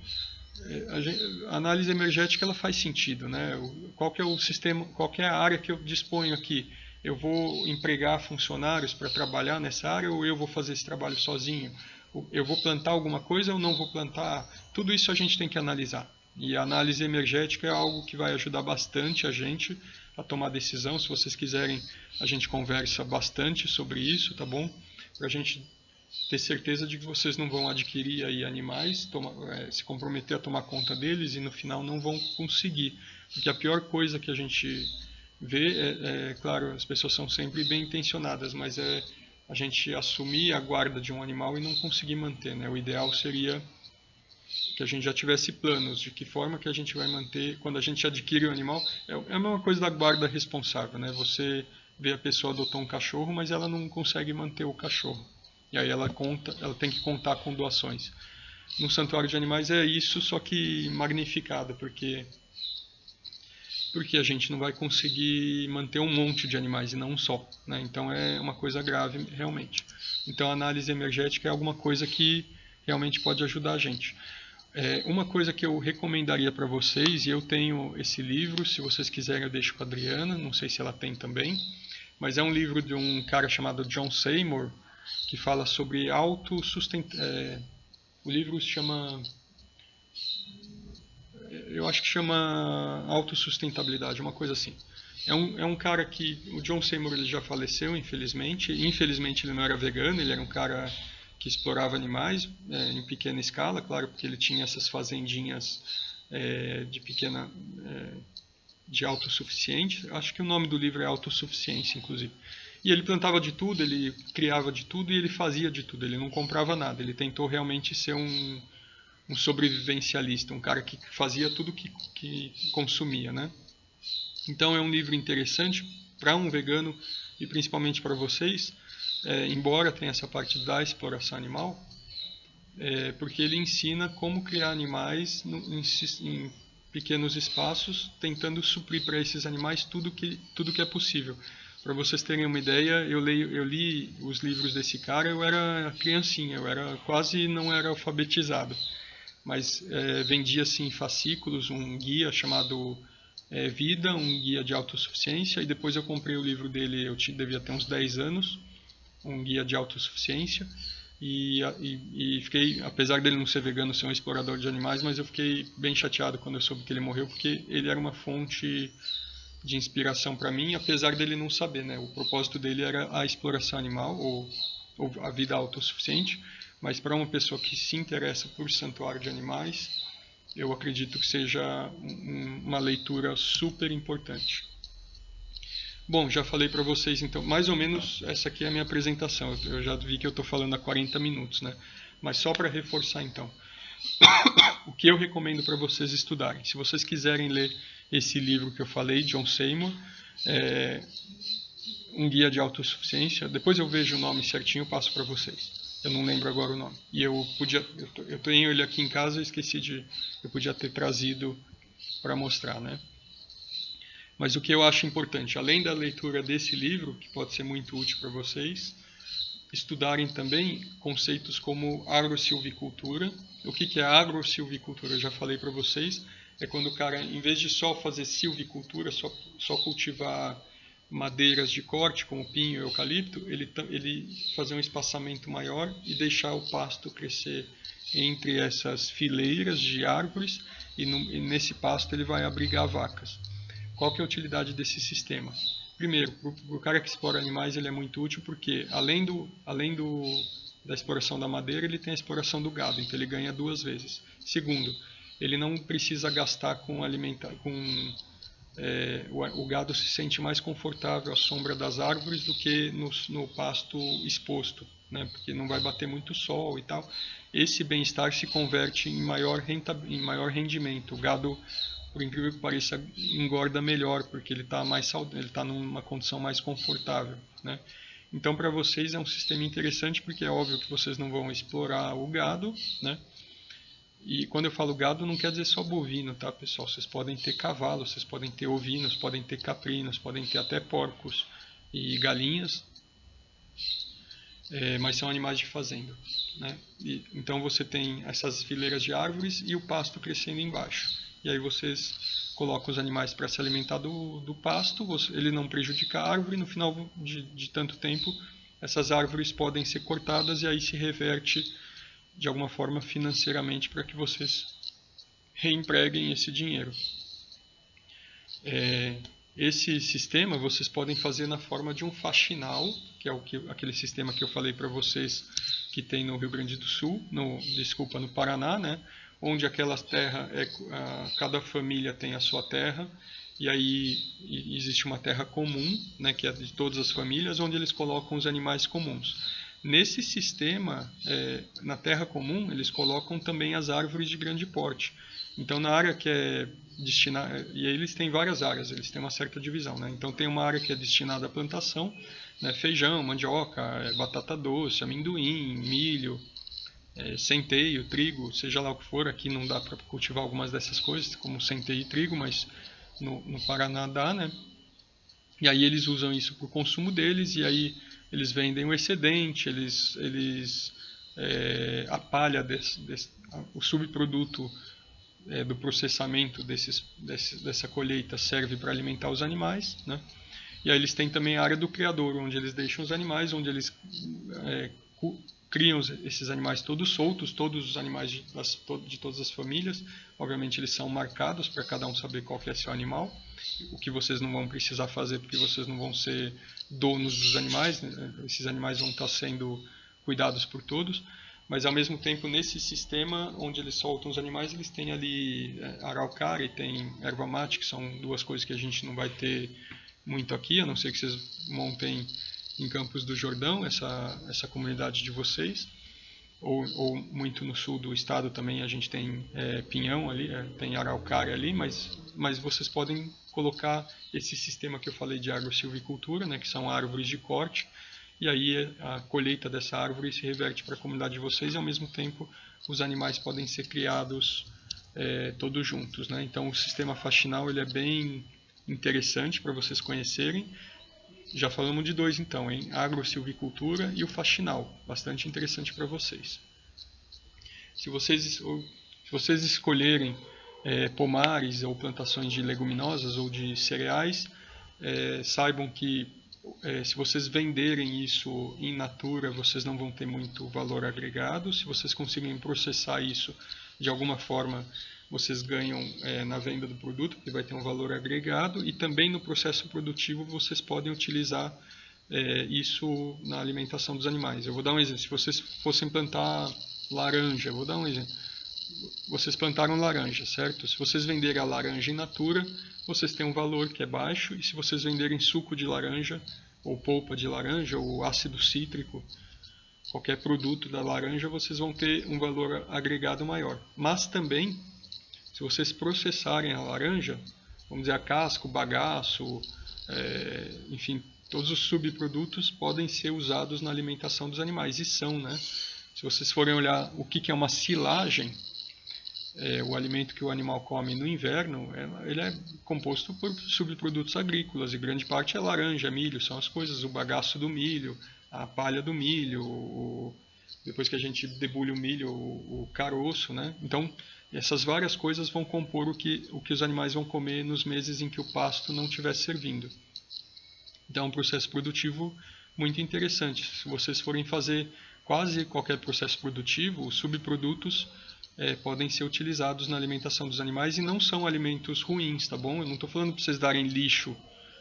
a análise energética ela faz sentido, né? Qual que é o sistema, qual que é a área que eu disponho aqui? Eu vou empregar funcionários para trabalhar nessa área ou eu vou fazer esse trabalho sozinho? Eu vou plantar alguma coisa ou não vou plantar? Tudo isso a gente tem que analisar. E a análise energética é algo que vai ajudar bastante a gente a tomar decisão. Se vocês quiserem, a gente conversa bastante sobre isso, tá bom? Para a gente ter certeza de que vocês não vão adquirir aí animais, se comprometer a tomar conta deles e no final não vão conseguir. Porque a pior coisa que a gente vê claro, as pessoas são sempre bem intencionadas, mas é a gente assumir a guarda de um animal e não conseguir manter, né? O ideal seria que a gente já tivesse planos de que forma que a gente vai manter quando a gente adquire o animal. É a mesma coisa da guarda responsável, né? Você vê a pessoa adotou um cachorro, mas ela não consegue manter o cachorro. E aí ela tem que contar com doações. No santuário de animais é isso, só que magnificado, porque a gente não vai conseguir manter um monte de animais e não um só, né? Então é uma coisa grave realmente. Então a análise energética é alguma coisa que realmente pode ajudar a gente. Uma coisa que eu recomendaria para vocês, e eu tenho esse livro, se vocês quiserem eu deixo com a Adriana, não sei se ela tem também, mas é um livro de um cara chamado John Seymour, que fala sobre autossustentabilidade. O livro se chama, eu acho que chama Autossustentabilidade, uma coisa assim. É um cara que, o John Seymour ele já faleceu, infelizmente. Infelizmente ele não era vegano, ele era um cara que explorava animais em pequena escala, claro, porque ele tinha essas fazendinhas de pequena, de autossuficiente. Acho que o nome do livro é Autossuficiência, inclusive. E ele plantava de tudo, ele criava de tudo e ele fazia de tudo. Ele não comprava nada. Ele tentou realmente ser um sobrevivencialista, um cara que fazia tudo que consumia, né? Então é um livro interessante para um vegano e principalmente para vocês, embora tenha essa parte da exploração animal, porque ele ensina como criar animais em pequenos espaços, tentando suprir para esses animais tudo que é possível. Para vocês terem uma ideia, eu li os livros desse cara, eu era criancinha, quase não era alfabetizado, mas vendia assim fascículos, um guia chamado Vida, um guia de autossuficiência, e depois eu comprei o livro dele, devia ter uns 10 anos, um guia de autossuficiência, e fiquei, apesar dele não ser vegano, ser um explorador de animais, mas eu fiquei bem chateado quando eu soube que ele morreu, porque ele era uma fonte de inspiração para mim, apesar dele não saber, né? O propósito dele era a exploração animal, ou a vida autossuficiente, mas para uma pessoa que se interessa por santuário de animais, eu acredito que seja uma leitura super importante. Bom, já falei para vocês, então, mais ou menos essa aqui é a minha apresentação. Eu já vi que eu estou falando há 40 minutos, né? Mas só para reforçar, então, o que eu recomendo para vocês estudarem. Se vocês quiserem ler esse livro que eu falei, John Seymour, um guia de autossuficiência, depois eu vejo o nome certinho e passo para vocês. Eu não lembro agora o nome. E eu tenho ele aqui em casa, eu podia ter trazido para mostrar, né? Mas o que eu acho importante, além da leitura desse livro, que pode ser muito útil para vocês, estudarem também conceitos como agrosilvicultura. O que é agrosilvicultura? Eu já falei para vocês. É quando o cara, em vez de só fazer silvicultura, só cultivar madeiras de corte, como pinho e eucalipto, ele fazer um espaçamento maior e deixar o pasto crescer entre essas fileiras de árvores, e nesse pasto ele vai abrigar vacas. Qual que é a utilidade desse sistema? Primeiro, para o cara que explora animais ele é muito útil porque, da exploração da madeira, ele tem a exploração do gado, então ele ganha duas vezes. Segundo, ele não precisa gastar o gado se sente mais confortável à sombra das árvores do que no pasto exposto, né? Porque não vai bater muito sol e tal. Esse bem-estar se converte em maior rendimento. O gado, por incrível que pareça, engorda melhor, porque ele está numa condição mais confortável, né? Então, para vocês é um sistema interessante, porque é óbvio que vocês não vão explorar o gado, né? E quando eu falo gado, não quer dizer só bovino, tá, pessoal? Vocês podem ter cavalos, vocês podem ter ovinos, podem ter caprinos, podem ter até porcos e galinhas, mas são animais de fazenda, né? Então você tem essas fileiras de árvores e o pasto crescendo embaixo. E aí vocês colocam os animais para se alimentar do pasto, ele não prejudica a árvore, no final de tanto tempo essas árvores podem ser cortadas e aí se reverte de alguma forma financeiramente para que vocês reempreguem esse dinheiro. Esse sistema vocês podem fazer na forma de um faxinal, que é aquele sistema que eu falei para vocês que tem no Rio Grande do Sul, no Paraná, né? Onde aquelas terras, cada família tem a sua terra, e aí existe uma terra comum, né, que é de todas as famílias, onde eles colocam os animais comuns. Nesse sistema, na terra comum, eles colocam também as árvores de grande porte. Então, na área que é destinada... E aí eles têm várias áreas, eles têm uma certa divisão, né? Então, tem uma área que é destinada à plantação, né? Feijão, mandioca, batata doce, amendoim, milho, centeio, trigo, seja lá o que for. Aqui não dá para cultivar algumas dessas coisas, como centeio e trigo, mas no Paraná dá, né? E aí eles usam isso para o consumo deles, e aí eles vendem o excedente, a palha o subproduto do processamento dessa colheita serve para alimentar os animais, né? E aí eles têm também a área do criador, onde eles deixam os animais, onde eles é, criam esses animais todos soltos, todos os animais de todas as famílias. Obviamente eles são marcados para cada um saber qual que é seu animal, o que vocês não vão precisar fazer porque vocês não vão ser donos dos animais, né? Esses animais vão estar sendo cuidados por todos. Mas ao mesmo tempo, nesse sistema onde eles soltam os animais, eles têm ali araucária e tem erva mate, que são duas coisas que a gente não vai ter muito aqui, a não ser que vocês montem em Campos do Jordão, essa comunidade de vocês, ou muito no sul do estado também a gente tem pinhão ali, tem araucária ali, mas vocês podem colocar esse sistema que eu falei de agrosilvicultura, né, que são árvores de corte, e aí a colheita dessa árvore se reverte para a comunidade de vocês e ao mesmo tempo os animais podem ser criados todos juntos, né? Então o sistema faxinal ele é bem interessante para vocês conhecerem. Já falamos de dois então, hein? Agrosilvicultura e o faxinal, bastante interessante para vocês. Se vocês escolherem pomares ou plantações de leguminosas ou de cereais, saibam que se vocês venderem isso in natura, vocês não vão ter muito valor agregado. Se vocês conseguirem processar isso de alguma forma, vocês ganham na venda do produto, porque vai ter um valor agregado. E também no processo produtivo, vocês podem utilizar isso na alimentação dos animais. Eu vou dar um exemplo. Se vocês fossem plantar laranja, eu vou dar um exemplo. Vocês plantaram laranja, certo? Se vocês venderem a laranja in natura, vocês têm um valor que é baixo, e se vocês venderem suco de laranja, ou polpa de laranja, ou ácido cítrico, qualquer produto da laranja, vocês vão ter um valor agregado maior. Mas também, se vocês processarem a laranja, vamos dizer a casca, o bagaço, enfim, todos os subprodutos podem ser usados na alimentação dos animais, e são, né? Se vocês forem olhar o que é uma silagem, o alimento que o animal come no inverno, ele é composto por subprodutos agrícolas, e grande parte é laranja, milho, são as coisas, o bagaço do milho, a palha do milho, depois que a gente debulha o milho, o caroço, né? Então, essas várias coisas vão compor o que os animais vão comer nos meses em que o pasto não estiver servindo. Então, é um processo produtivo muito interessante. Se vocês forem fazer quase qualquer processo produtivo, os subprodutos podem ser utilizados na alimentação dos animais e não são alimentos ruins, tá bom? Eu não estou falando para vocês darem lixo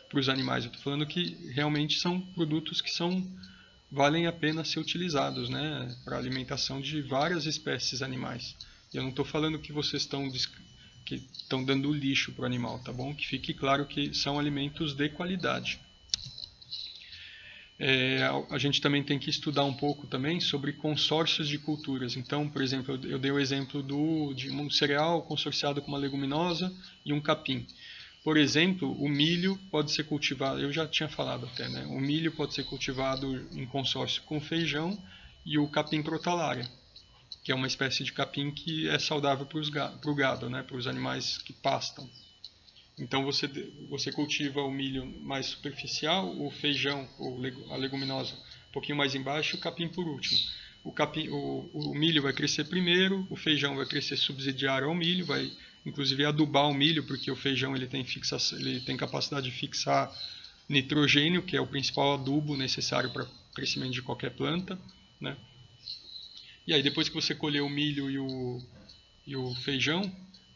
para os animais, eu estou falando que realmente são produtos que valem a pena ser utilizados, né, para a alimentação de várias espécies animais. E eu não estou falando que vocês estão dando lixo para o animal, tá bom? Que fique claro que são alimentos de qualidade. A gente também tem que estudar um pouco também sobre consórcios de culturas. Então, por exemplo, eu dei o exemplo de um cereal consorciado com uma leguminosa e um capim. Por exemplo, o milho pode ser cultivado, eu já tinha falado até, né? O milho pode ser cultivado em consórcio com feijão e o capim crotalária, que é uma espécie de capim que é saudável para o gado, né? Para os animais que pastam. Então você cultiva o milho mais superficial, o feijão, a leguminosa um pouquinho mais embaixo e o capim por último. O milho vai crescer primeiro, o feijão vai crescer subsidiário ao milho, vai inclusive adubar o milho, porque o feijão ele tem capacidade de fixar nitrogênio, que é o principal adubo necessário para o crescimento de qualquer planta, né? E aí depois que você colher o milho e o feijão,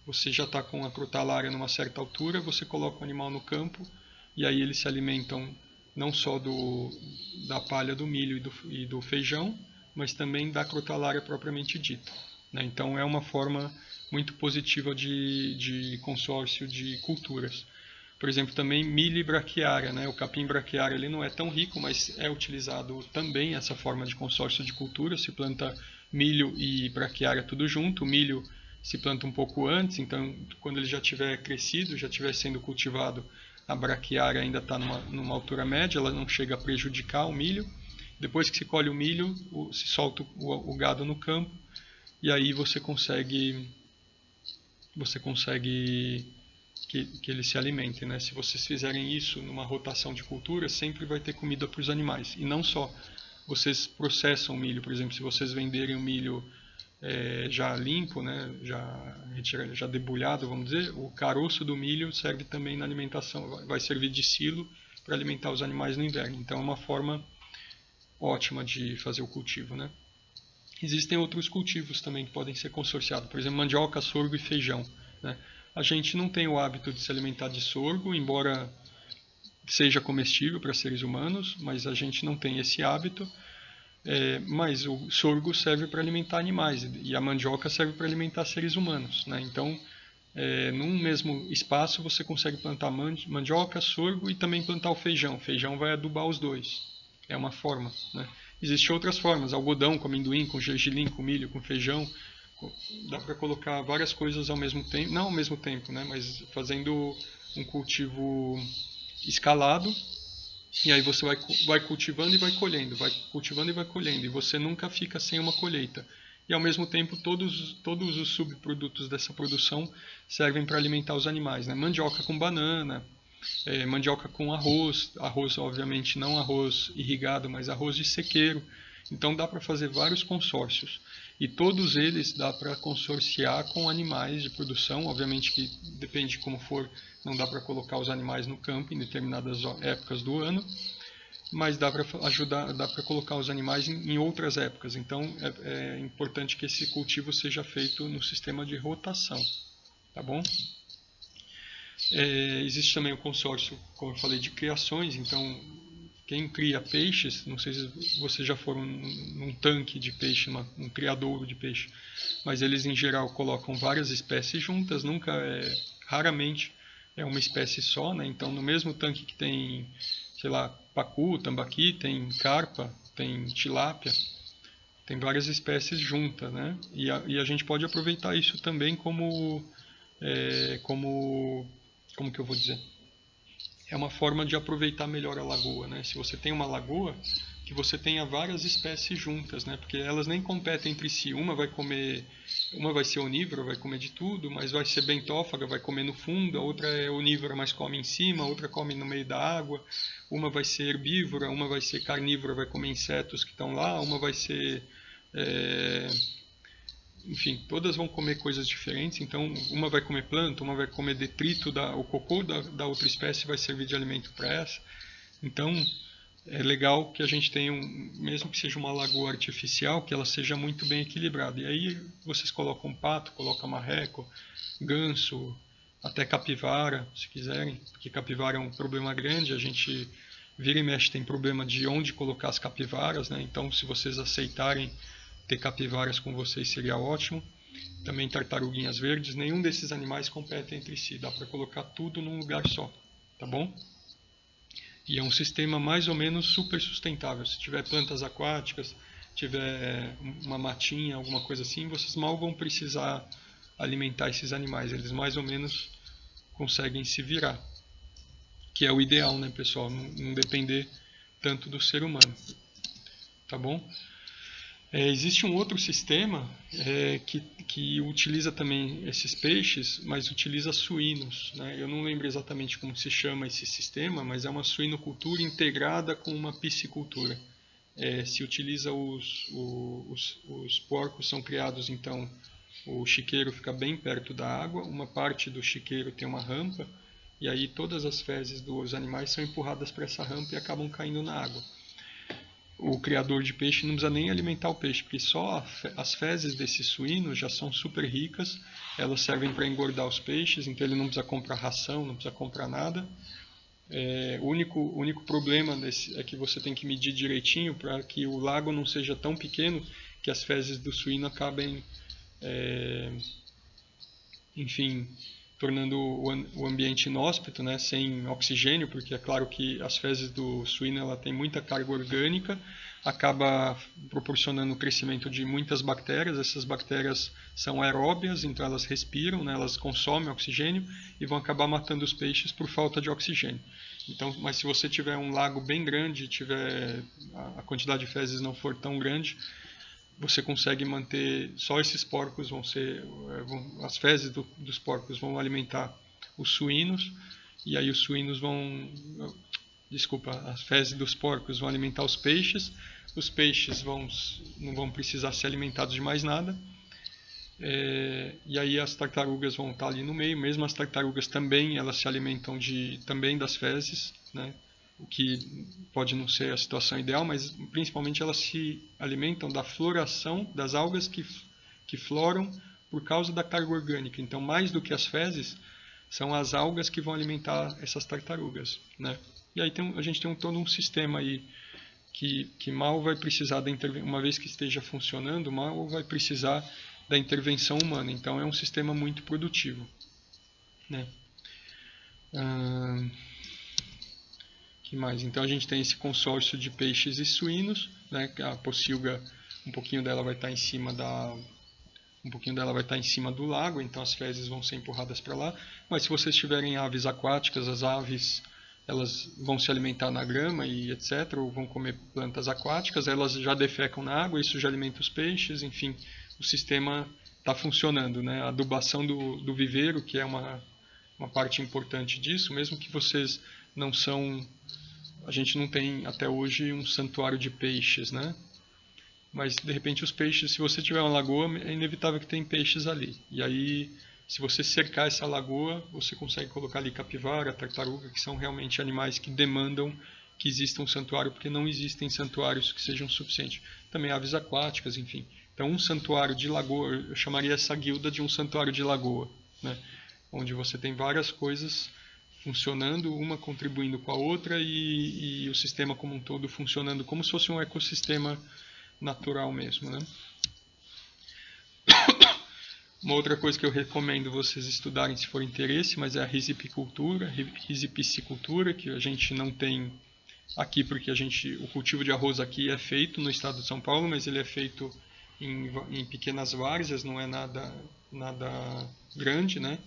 você já está com a crotalária numa certa altura, você coloca o animal no campo e aí eles se alimentam não só da palha do milho e do feijão, mas também da crotalária propriamente dita, né? Então é uma forma muito positiva de consórcio de culturas. Por exemplo, também milho e braquiária, né? O capim braquiária ele não é tão rico, mas é utilizado também essa forma de consórcio de cultura. Se planta milho e braquiária tudo junto. O milho se planta um pouco antes, então quando ele já tiver crescido, já estiver sendo cultivado, a braquiária ainda está numa altura média, ela não chega a prejudicar o milho. Depois que se colhe o milho, se solta o gado no campo e aí você consegue que eles se alimentem, né? Se vocês fizerem isso numa rotação de cultura, sempre vai ter comida para os animais. E não só, vocês processam o milho, por exemplo, se vocês venderem o milho já limpo, né? Já debulhado, vamos dizer, o caroço do milho serve também na alimentação, vai servir de silo para alimentar os animais no inverno. Então é uma forma ótima de fazer o cultivo, né? Existem outros cultivos também que podem ser consorciados, por exemplo, mandioca, sorgo e feijão, né? A gente não tem o hábito de se alimentar de sorgo, embora seja comestível para seres humanos, mas a gente não tem esse hábito. Mas o sorgo serve para alimentar animais e a mandioca serve para alimentar seres humanos, né? Então, num mesmo espaço você consegue plantar mandioca, sorgo e também plantar o feijão. O feijão vai adubar os dois. É uma forma, né? Existem outras formas, algodão com amendoim, com gergelim, com milho, com feijão. Dá para colocar várias coisas ao mesmo tempo, não ao mesmo tempo, né? Mas fazendo um cultivo escalado. E aí você vai cultivando e vai colhendo, vai cultivando e vai colhendo, e você nunca fica sem uma colheita. E ao mesmo tempo todos os subprodutos dessa produção servem para alimentar os animais, né? Mandioca com banana, mandioca com arroz, arroz obviamente não arroz irrigado, mas arroz de sequeiro. Então dá para fazer vários consórcios. E todos eles dá para consorciar com animais de produção, obviamente que depende de como for, não dá para colocar os animais no campo em determinadas épocas do ano, mas dá para ajudar, dá para colocar os animais em outras épocas. Então é importante que esse cultivo seja feito no sistema de rotação, tá bom? Existe também o consórcio, como eu falei, de criações. Então quem cria peixes, não sei se vocês já foram num tanque de peixe, um criadouro de peixe, mas eles em geral colocam várias espécies juntas, raramente é uma espécie só, né? Então no mesmo tanque que tem, sei lá, pacu, tambaqui, tem carpa, tem tilápia, tem várias espécies juntas, né? E a gente pode aproveitar isso também como como que eu vou dizer? É uma forma de aproveitar melhor a lagoa, né? Se você tem uma lagoa, que você tenha várias espécies juntas, né? Porque elas nem competem entre si. Uma vai ser onívora, vai comer de tudo, mas vai ser bentófaga, vai comer no fundo. A outra é onívora, mas come em cima. A outra come no meio da água. Uma vai ser herbívora, uma vai ser carnívora, vai comer insetos que estão lá. Uma vai ser enfim, todas vão comer coisas diferentes. Então uma vai comer planta, uma vai comer detrito, o cocô da outra espécie vai servir de alimento para essa. Então é legal que a gente tenha, mesmo que seja uma lagoa artificial, que ela seja muito bem equilibrada. E aí vocês colocam pato, colocam marreco, ganso, até capivara, se quiserem, porque capivara é um problema grande. A gente vira e mexe tem problema de onde colocar as capivaras, né? Então se vocês aceitarem ter capivaras com vocês seria ótimo. Também tartaruguinhas verdes. Nenhum desses animais compete entre si. Dá para colocar tudo num lugar só, tá bom? E é um sistema mais ou menos super sustentável. Se tiver plantas aquáticas, tiver uma matinha, alguma coisa assim, vocês mal vão precisar alimentar esses animais. Eles mais ou menos conseguem se virar. Que é o ideal, né, pessoal? Não depender tanto do ser humano. Tá bom? Existe um outro sistema que utiliza também esses peixes, mas utiliza suínos, né? Eu não lembro exatamente como se chama esse sistema, mas é uma suinocultura integrada com uma piscicultura. Se utiliza os porcos são criados, então o chiqueiro fica bem perto da água, uma parte do chiqueiro tem uma rampa, e aí todas as fezes dos animais são empurradas para essa rampa e acabam caindo na água. O criador de peixe não precisa nem alimentar o peixe, porque só as fezes desses suínos já são super ricas, elas servem para engordar os peixes, então ele não precisa comprar ração, não precisa comprar nada. O único problema é que você tem que medir direitinho para que o lago não seja tão pequeno que as fezes do suíno acabem, enfim, tornando o ambiente inóspito, né, sem oxigênio, porque é claro que as fezes do suíno ela tem muita carga orgânica, acaba proporcionando o crescimento de muitas bactérias. Essas bactérias são aeróbias, então elas respiram, né, elas consomem oxigênio e vão acabar matando os peixes por falta de oxigênio. Então, mas se você tiver um lago bem grande, tiver a quantidade de fezes não for tão grande, você consegue manter, só esses porcos vão ser, as fezes dos porcos vão alimentar os suínos, e aí os suínos vão, desculpa, as fezes dos porcos vão alimentar os peixes não vão precisar ser alimentados de mais nada, e aí as tartarugas vão estar ali no meio. Mesmo as tartarugas também, elas se alimentam também das fezes, né? O que pode não ser a situação ideal, mas principalmente elas se alimentam da floração das algas que floram por causa da carga orgânica. Então, mais do que as fezes, são as algas que vão alimentar essas tartarugas, né? E aí a gente tem todo um sistema aí que mal vai precisar da intervenção, uma vez que esteja funcionando, mal vai precisar da intervenção humana. Então, é um sistema muito produtivo, né? Que mais? Então a gente tem esse consórcio de peixes e suínos, né? A pocilga, um pouquinho dela vai estar em cima do lago, então as fezes vão ser empurradas para lá. Mas se vocês tiverem aves aquáticas, as aves elas vão se alimentar na grama e etc, ou vão comer plantas aquáticas, elas já defecam na água, isso já alimenta os peixes, enfim, o sistema está funcionando, né? A adubação do viveiro, que é uma parte importante disso, mesmo que vocês não são... A gente não tem até hoje um santuário de peixes, né? Mas de repente os peixes, se você tiver uma lagoa, é inevitável que tem peixes ali. E aí, se você cercar essa lagoa, você consegue colocar ali capivara, tartaruga, que são realmente animais que demandam que exista um santuário, porque não existem santuários que sejam suficientes. Também aves aquáticas, enfim. Então um santuário de lagoa, eu chamaria essa guilda de um santuário de lagoa, né? Onde você tem várias coisas funcionando, uma contribuindo com a outra e o sistema como um todo funcionando como se fosse um ecossistema natural mesmo, né? Uma outra coisa que eu recomendo vocês estudarem se for interesse, mas é a risipicultura, que a gente não tem aqui porque o cultivo de arroz aqui é feito no estado de São Paulo, mas ele é feito em pequenas várzeas, não é nada grande, né?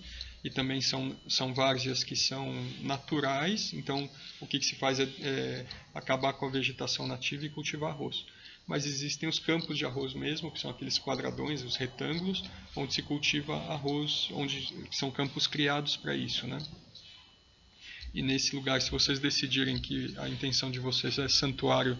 E também são várzeas que são naturais, então o que se faz é acabar com a vegetação nativa e cultivar arroz. Mas existem os campos de arroz mesmo, que são aqueles quadradões, os retângulos, onde se cultiva arroz, que são campos criados para isso, né? E nesse lugar, se vocês decidirem que a intenção de vocês é santuário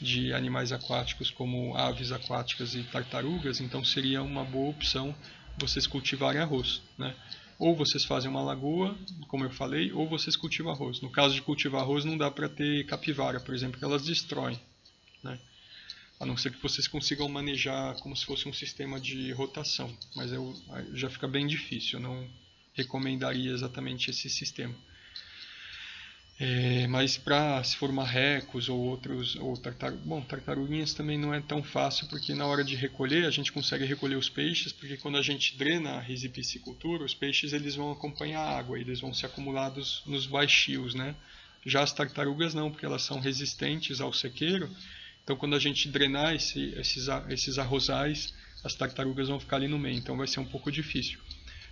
de animais aquáticos como aves aquáticas e tartarugas, então seria uma boa opção vocês cultivarem arroz, né? Ou vocês fazem uma lagoa, como eu falei, ou vocês cultivam arroz. No caso de cultivar arroz, não dá para ter capivara, por exemplo, que elas destroem, né? A não ser que vocês consigam manejar como se fosse um sistema de rotação, mas já fica bem difícil, eu não recomendaria exatamente esse sistema. Mas se for marrecos ou outros, tartaruguinhas também não é tão fácil, porque na hora de recolher, a gente consegue recolher os peixes, porque quando a gente drena a risipiscicultura, os peixes eles vão acompanhar a água, eles vão ser acumulados nos baixios, né? Já as tartarugas não, porque elas são resistentes ao sequeiro, então quando a gente drenar esses arrozais, as tartarugas vão ficar ali no meio, então vai ser um pouco difícil.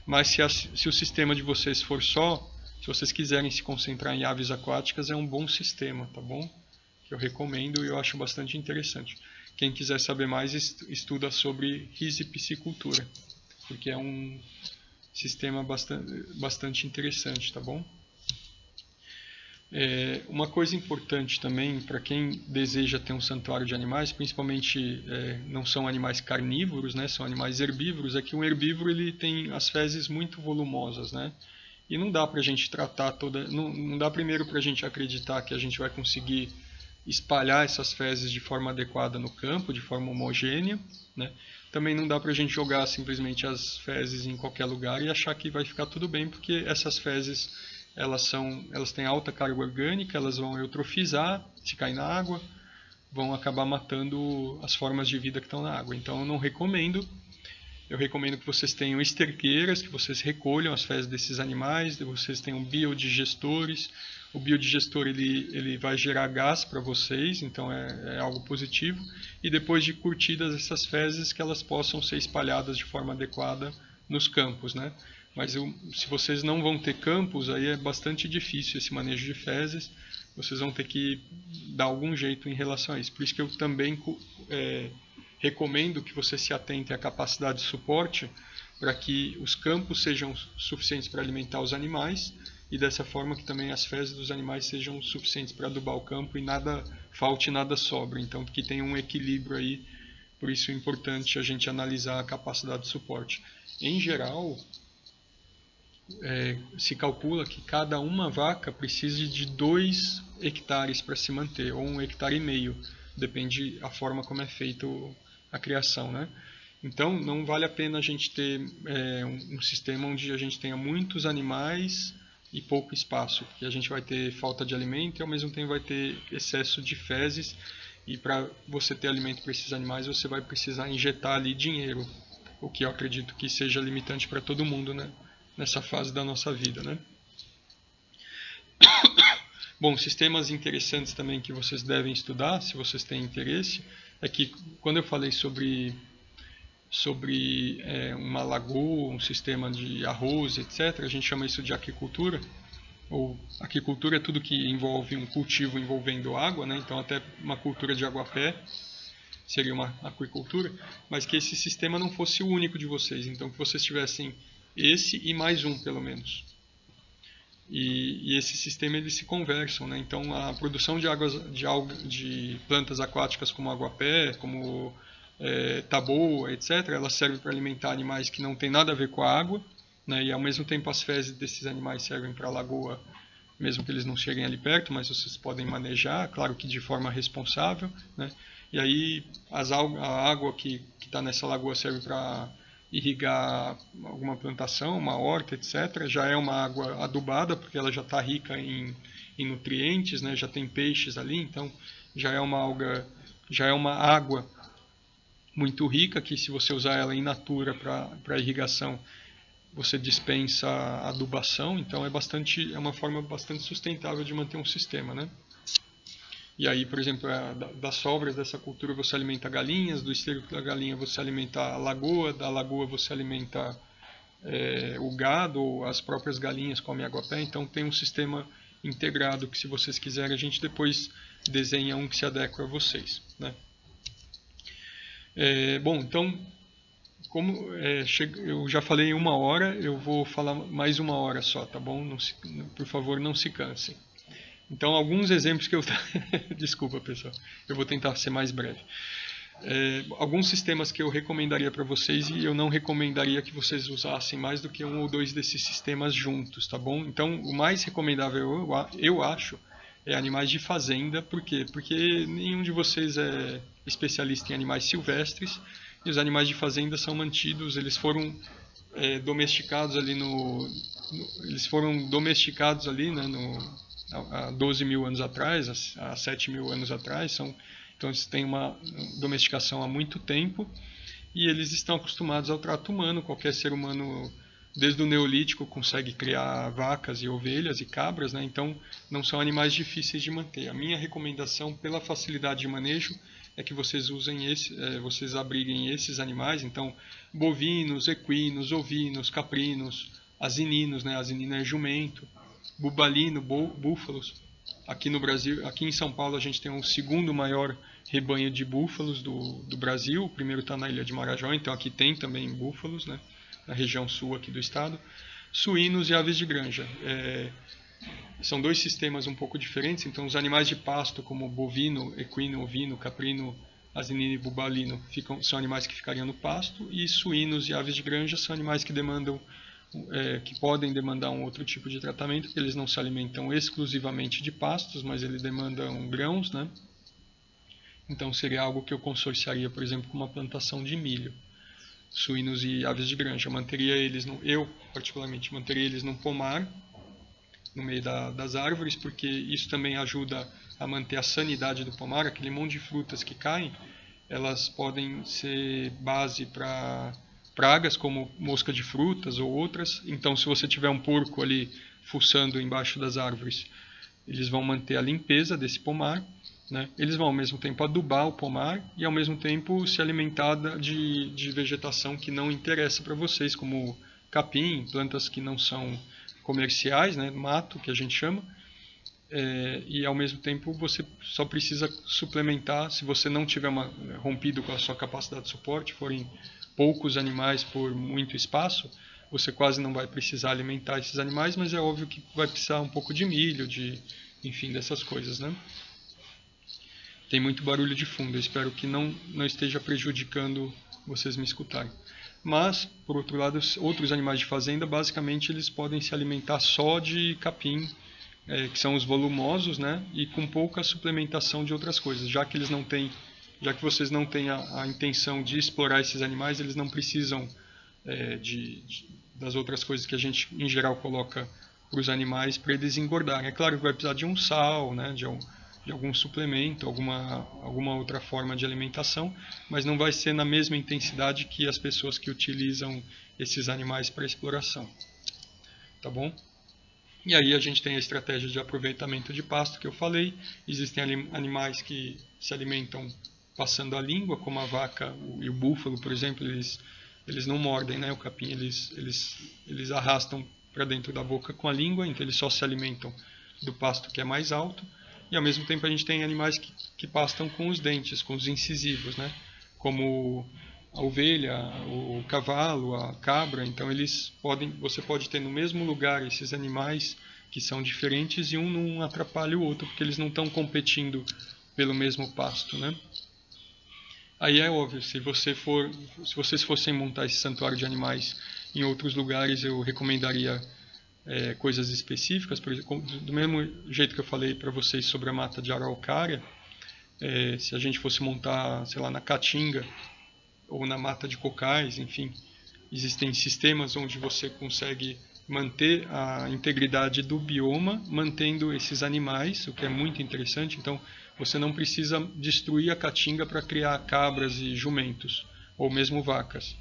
Mas se o sistema de vocês for se vocês quiserem se concentrar em aves aquáticas, é um bom sistema, tá bom? Que eu recomendo e eu acho bastante interessante. Quem quiser saber mais, estuda sobre risipiscicultura, porque é um sistema bastante interessante, tá bom? Uma coisa importante também para quem deseja ter um santuário de animais, principalmente não são animais carnívoros, né? São animais herbívoros, é que um herbívoro ele tem as fezes muito volumosas, né? E não dá para a gente tratar não dá primeiro para a gente acreditar que a gente vai conseguir espalhar essas fezes de forma adequada no campo, de forma homogênea, né? Também não dá para a gente jogar simplesmente as fezes em qualquer lugar e achar que vai ficar tudo bem, porque essas fezes elas têm alta carga orgânica, elas vão eutrofizar, se cair na água, vão acabar matando as formas de vida que estão na água. Então eu recomendo que vocês tenham esterqueiras, que vocês recolham as fezes desses animais, que vocês tenham biodigestores, O biodigestor ele vai gerar gás para vocês, então é algo positivo. E depois de curtidas essas fezes, que elas possam ser espalhadas de forma adequada nos campos, né? Mas se vocês não vão ter campos, aí é bastante difícil esse manejo de fezes. Vocês vão ter que dar algum jeito em relação a isso. Por isso que eu também recomendo que você se atente à capacidade de suporte para que os campos sejam suficientes para alimentar os animais e dessa forma que também as fezes dos animais sejam suficientes para adubar o campo e nada falte, nada sobre. Então que tenha um equilíbrio aí, por isso é importante a gente analisar a capacidade de suporte. Em geral, se calcula que cada uma vaca precisa de 2 hectares para se manter, ou 1,5 hectares, depende da forma como é feita a criação, né? Então não vale a pena a gente ter um sistema onde a gente tenha muitos animais e pouco espaço, porque a gente vai ter falta de alimento e ao mesmo tempo vai ter excesso de fezes, e para você ter alimento para esses animais você vai precisar injetar ali dinheiro, o que eu acredito que seja limitante para todo mundo, né? Nessa fase da nossa vida, né? Bom, sistemas interessantes também que vocês devem estudar, se vocês têm interesse, é que quando eu falei sobre uma lagoa, um sistema de arroz, etc., a gente chama isso de aquicultura, ou aquicultura é tudo que envolve um cultivo envolvendo água, né? Então até uma cultura de aguapé seria uma aquicultura, mas que esse sistema não fosse o único de vocês, então que vocês tivessem esse e mais um pelo menos. E esse sistema eles se conversam, né? Então a produção de plantas aquáticas como aguapé, como taboa, etc., ela serve para alimentar animais que não tem nada a ver com a água, né? E ao mesmo tempo as fezes desses animais servem para a lagoa, mesmo que eles não cheguem ali perto, mas vocês podem manejar, claro que de forma responsável, né? E aí a água que está nessa lagoa serve para irrigar alguma plantação, uma horta, etc. Já é uma água adubada, porque ela já está rica em nutrientes, né? Já tem peixes ali, então já é uma água muito rica, que se você usar ela in natura para irrigação, você dispensa a adubação, então é uma forma bastante sustentável de manter um sistema, né? E aí, por exemplo, das sobras dessa cultura você alimenta galinhas, do esterco da galinha você alimenta a lagoa, da lagoa você alimenta o gado, ou as próprias galinhas comem aguapé, então tem um sistema integrado que, se vocês quiserem, a gente depois desenha um que se adequa a vocês, né? Bom, então, como eu já falei 1 hora, eu vou falar mais 1 hora só, tá bom? Por favor, não se cansem. Então, alguns exemplos que eu... Desculpa, pessoal, eu vou tentar ser mais breve. Alguns sistemas que eu recomendaria para vocês, e eu não recomendaria que vocês usassem mais do que 1 ou 2 desses sistemas juntos, tá bom? Então, o mais recomendável, eu acho, é animais de fazenda. Por quê? Porque nenhum de vocês é especialista em animais silvestres, e os animais de fazenda são mantidos, eles foram domesticados ali né, há 12 mil anos atrás, há 7 mil anos atrás, então eles têm uma domesticação há muito tempo e eles estão acostumados ao trato humano. Qualquer ser humano, desde o Neolítico, consegue criar vacas e ovelhas e cabras, né? Então não são animais difíceis de manter. A minha recomendação, pela facilidade de manejo, é que vocês vocês abriguem esses animais, então bovinos, equinos, ovinos, caprinos, asininos, né? Asinino é jumento, bubalino, búfalos. Aqui no Brasil, aqui em São Paulo, a gente tem o segundo maior rebanho de búfalos do Brasil. O primeiro está na Ilha de Marajó, então aqui tem também búfalos, né? Na região sul aqui do estado. Suínos e aves de granja. São 2 sistemas um pouco diferentes, então os animais de pasto, como bovino, equino, ovino, caprino, asinino e bubalino, são animais que ficariam no pasto, e suínos e aves de granja são animais que podem demandar um outro tipo de tratamento, porque eles não se alimentam exclusivamente de pastos, mas eles demandam grãos, né? Então seria algo que eu consorciaria, por exemplo, com uma plantação de milho. Suínos e aves de granja, eu particularmente manteria eles num pomar, no meio das árvores, porque isso também ajuda a manter a sanidade do pomar. Aquele monte de frutas que caem, elas podem ser base para pragas como mosca de frutas ou outras. Então, se você tiver um porco ali fuçando embaixo das árvores, Eles vão manter a limpeza desse pomar, né? Eles vão ao mesmo tempo adubar o pomar e ao mesmo tempo se alimentar de vegetação que não interessa para vocês, como capim, plantas que não são comerciais, né? Mato, que a gente chama. E ao mesmo tempo você só precisa suplementar se você não tiver rompido com a sua capacidade de suporte, forem poucos animais por muito espaço, você quase não vai precisar alimentar esses animais, mas é óbvio que vai precisar um pouco de milho, enfim, dessas coisas, né? Tem muito barulho de fundo, eu espero que não esteja prejudicando vocês me escutarem. Mas, por outro lado, outros animais de fazenda, basicamente eles podem se alimentar só de capim, que são os volumosos, né? E com pouca suplementação de outras coisas, já que vocês não têm a intenção de explorar esses animais, eles não precisam das outras coisas que a gente em geral coloca para os animais para eles engordarem. É claro que vai precisar de um sal, né? De algum suplemento, alguma outra forma de alimentação, mas não vai ser na mesma intensidade que as pessoas que utilizam esses animais para exploração. Tá bom? E aí a gente tem a estratégia de aproveitamento de pasto que eu falei. Existem animais que se alimentam passando a língua, como a vaca e o búfalo, por exemplo, eles não mordem, né, o capim, eles arrastam para dentro da boca com a língua, então eles só se alimentam do pasto que é mais alto. E ao mesmo tempo a gente tem animais que pastam com os dentes, com os incisivos, né, como a ovelha, o cavalo, a cabra. Então você pode ter no mesmo lugar esses animais que são diferentes e um não atrapalha o outro, porque eles não estão competindo pelo mesmo pasto, né? Aí é óbvio, se vocês fossem montar esse santuário de animais em outros lugares, eu recomendaria coisas específicas. Por exemplo, do mesmo jeito que eu falei para vocês sobre a mata de araucária, se a gente fosse montar, sei lá, na caatinga ou na mata de cocais, enfim, existem sistemas onde você consegue manter a integridade do bioma, mantendo esses animais, o que é muito interessante. Então, você não precisa destruir a caatinga para criar cabras e jumentos, ou mesmo vacas.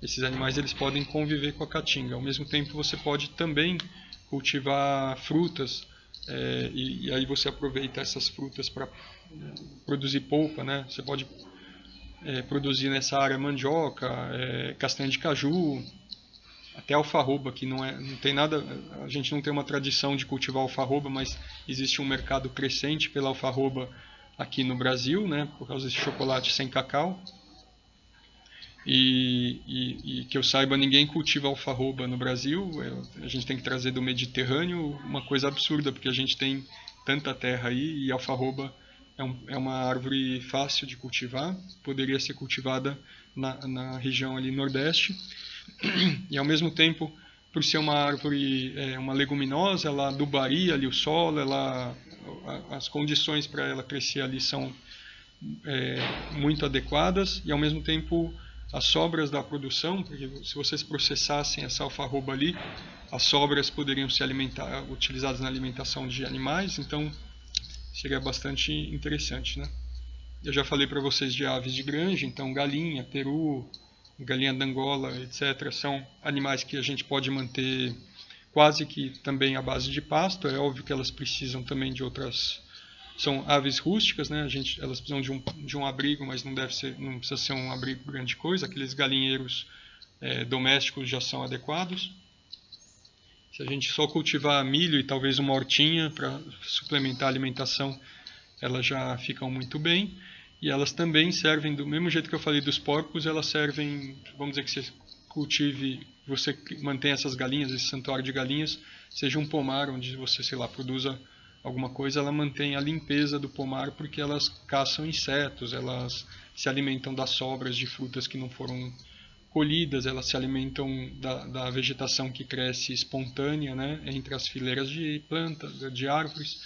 Esses animais eles podem conviver com a caatinga. Ao mesmo tempo, você pode também cultivar frutas, e aí você aproveita essas frutas para produzir polpa, né? Você pode produzir nessa área mandioca, castanha de caju, até alfarroba, que não tem nada, a gente não tem uma tradição de cultivar alfarroba, mas existe um mercado crescente pela alfarroba aqui no Brasil, né, por causa desse chocolate sem cacau. E que eu saiba, ninguém cultiva alfarroba no Brasil. A gente tem que trazer do Mediterrâneo, uma coisa absurda, porque a gente tem tanta terra aí e alfarroba é uma árvore fácil de cultivar, poderia ser cultivada na região ali nordeste. E ao mesmo tempo, por ser uma árvore, uma leguminosa, ela adubaria ali o solo, as condições para ela crescer ali são muito adequadas, e ao mesmo tempo as sobras da produção, porque se vocês processassem essa alfarroba ali, as sobras poderiam ser utilizadas na alimentação de animais, então seria bastante interessante, né? Eu já falei para vocês de aves de granja, então galinha, peru, galinha d'Angola, etc. São animais que a gente pode manter quase que também à base de pasto. É óbvio que elas precisam também de outras... São aves rústicas, né? Elas precisam de um abrigo, mas não precisa ser um abrigo grande coisa. Aqueles galinheiros domésticos já são adequados. Se a gente só cultivar milho e talvez uma hortinha para suplementar a alimentação, elas já ficam muito bem. E elas também servem, do mesmo jeito que eu falei dos porcos, elas servem, vamos dizer que você cultive, você mantém essas galinhas, esse santuário de galinhas, seja um pomar onde você, sei lá, produza alguma coisa, ela mantém a limpeza do pomar porque elas caçam insetos, elas se alimentam das sobras de frutas que não foram colhidas, elas se alimentam da vegetação que cresce espontânea, né, entre as fileiras de plantas, de árvores.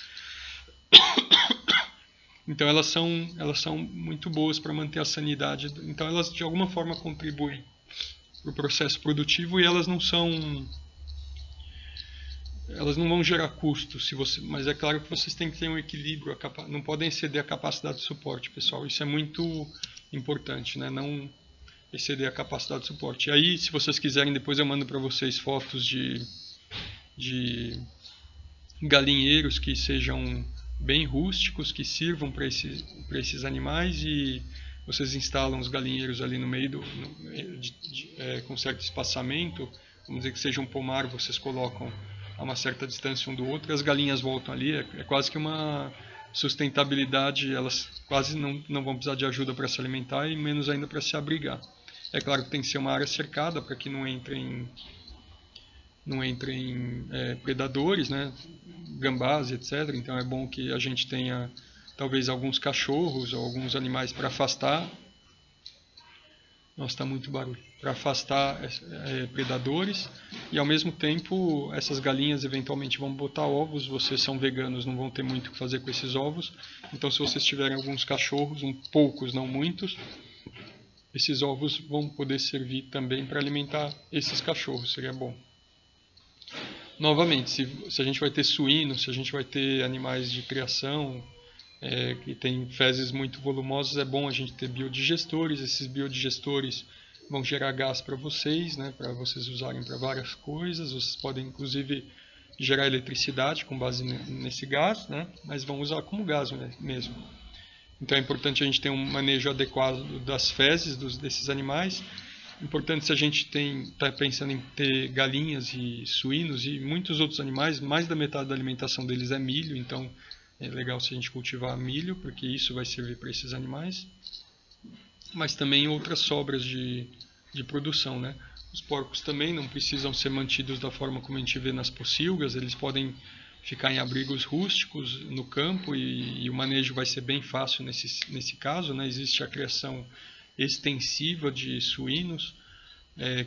Então elas são muito boas para manter a sanidade. Então elas de alguma forma contribuem para o processo produtivo e elas não vão gerar custos, mas é claro que vocês têm que ter um equilíbrio, não podem exceder a capacidade de suporte, pessoal. Isso é muito importante, né? Não exceder a capacidade de suporte. E aí, se vocês quiserem, depois eu mando para vocês fotos de galinheiros que sejam bem rústicos, que sirvam para esses animais, e vocês instalam os galinheiros ali no meio com certo espaçamento, vamos dizer que seja um pomar, vocês colocam a uma certa distância um do outro, as galinhas voltam ali, é quase que uma sustentabilidade, elas quase não vão precisar de ajuda para se alimentar e menos ainda para se abrigar. É claro que tem que ser uma área cercada para que não entrem predadores, né, gambás, etc. Então é bom que a gente tenha talvez alguns cachorros ou alguns animais para afastar. Nossa, está muito barulho. Para afastar predadores, e ao mesmo tempo essas galinhas eventualmente vão botar ovos. Vocês são veganos, não vão ter muito o que fazer com esses ovos. Então se vocês tiverem alguns cachorros, poucos, não muitos, esses ovos vão poder servir também para alimentar esses cachorros, seria bom. Novamente, se a gente vai ter suínos, se a gente vai ter animais de criação que tem fezes muito volumosas, é bom a gente ter biodigestores. Esses biodigestores vão gerar gás para vocês, né, para vocês usarem para várias coisas. Vocês podem inclusive gerar eletricidade com base nesse gás, né, mas vão usar como gás mesmo. Então é importante a gente ter um manejo adequado das fezes desses animais. Importante, se a gente está pensando em ter galinhas e suínos e muitos outros animais, mais da metade da alimentação deles é milho, então é legal se a gente cultivar milho, porque isso vai servir para esses animais. Mas também outras sobras de produção, né? Os porcos também não precisam ser mantidos da forma como a gente vê nas pocilgas, eles podem ficar em abrigos rústicos no campo, e o manejo vai ser bem fácil nesse caso, né? Existe a criação extensiva de suínos,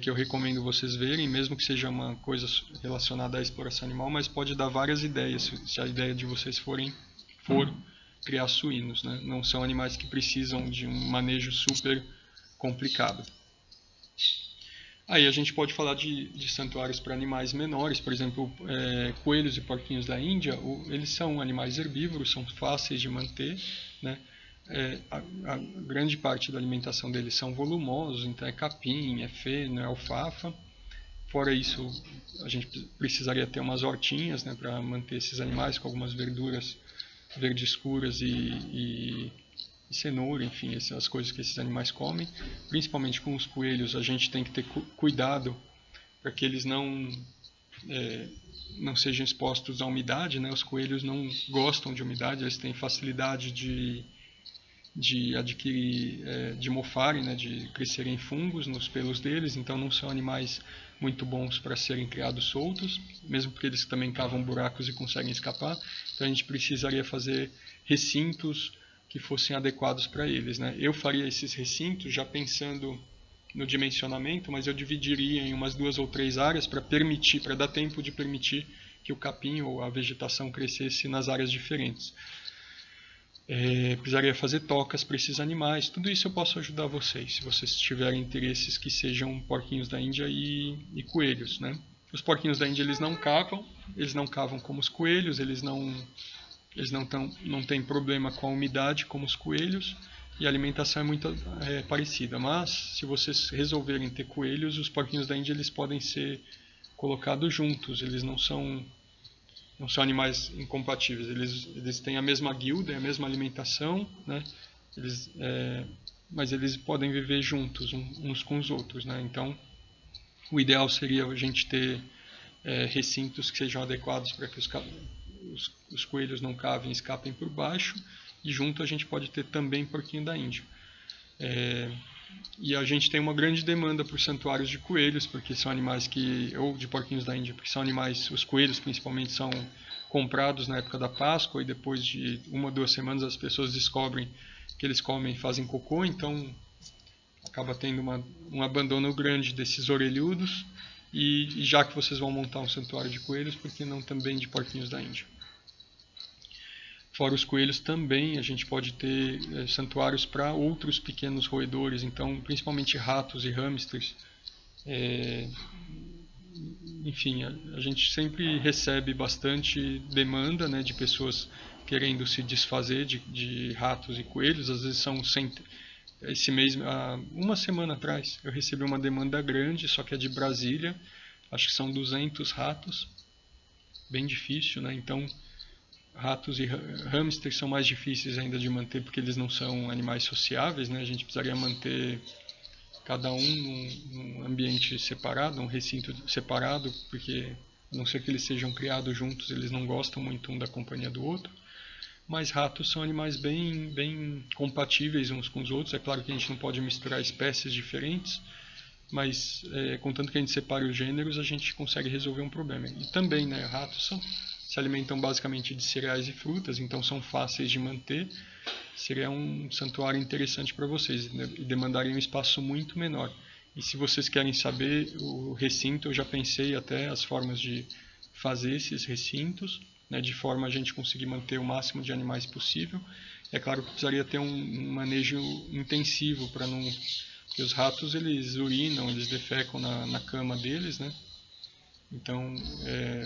que eu recomendo vocês verem, mesmo que seja uma coisa relacionada à exploração animal, mas pode dar várias ideias se a ideia de vocês for criar suínos, né? Não são animais que precisam de um manejo super complicado. Aí a gente pode falar de santuários para animais menores, por exemplo, coelhos e porquinhos da Índia. Eles são animais herbívoros, são fáceis de manter, né? A grande parte da alimentação deles são volumosos, então é capim, é feno, é alfafa. Fora isso, a gente precisaria ter umas hortinhas, né, para manter esses animais, com algumas verduras verdes escuras e cenoura, enfim, essas coisas que esses animais comem. Principalmente com os coelhos, a gente tem que ter cuidado para que eles não sejam expostos à umidade, né? Os coelhos não gostam de umidade, eles têm facilidade de adquirir, de mofarem, né, de crescerem fungos nos pelos deles, então não são animais muito bons para serem criados soltos, mesmo porque eles também cavam buracos e conseguem escapar. Então a gente precisaria fazer recintos que fossem adequados para eles, né? Eu faria esses recintos já pensando no dimensionamento, mas eu dividiria em umas 2 ou 3 áreas para dar tempo de permitir que o capim ou a vegetação crescesse nas áreas diferentes. Precisaria fazer tocas para esses animais. Tudo isso eu posso ajudar vocês, se vocês tiverem interesses que sejam porquinhos da Índia e coelhos, né? Os porquinhos da Índia, eles não cavam como os coelhos, eles não têm problema com a umidade como os coelhos, e a alimentação é muito parecida. Mas se vocês resolverem ter coelhos, os porquinhos da Índia, eles podem ser colocados juntos, eles não são animais incompatíveis, eles têm a mesma guilda, a mesma alimentação, né? Mas eles podem viver juntos uns com os outros, né? Então o ideal seria a gente ter recintos que sejam adequados para que os coelhos não cavem e escapem por baixo, e junto a gente pode ter também porquinho da Índia. E a gente tem uma grande demanda por santuários de coelhos, porque são animais ou de porquinhos da Índia, porque são animais, os coelhos principalmente, são comprados na época da Páscoa, e depois de 1 ou 2 semanas as pessoas descobrem que eles comem e fazem cocô, então acaba tendo um abandono grande desses orelhudos, e já que vocês vão montar um santuário de coelhos, por que não também de porquinhos da Índia? Fora os coelhos, também a gente pode ter santuários para outros pequenos roedores, então principalmente ratos e hamsters. Enfim, a gente sempre recebe bastante demanda, né, de pessoas querendo se desfazer de ratos e coelhos. Às vezes são esse mês, há uma semana atrás, eu recebi uma demanda grande, só que é de Brasília, acho que são 200 ratos. bem difícil, né? Então, ratos e hamsters são mais difíceis ainda de manter porque eles não são animais sociáveis, né? A gente precisaria manter cada um num ambiente separado, um recinto separado, porque a não ser que eles sejam criados juntos, eles não gostam muito um da companhia do outro. Mas ratos são animais bem compatíveis uns com os outros. É claro que a gente não pode misturar espécies diferentes, mas contanto que a gente separe os gêneros, a gente consegue resolver um problema. E também, né, ratos se alimentam basicamente de cereais e frutas, então são fáceis de manter. Seria um santuário interessante para vocês, né, e demandaria um espaço muito menor. E se vocês querem saber o recinto, eu já pensei até as formas de fazer esses recintos, né, de forma a gente conseguir manter o máximo de animais possível. É claro que precisaria ter um manejo intensivo para não... Porque os ratos, eles urinam, eles defecam na cama deles, né? Então,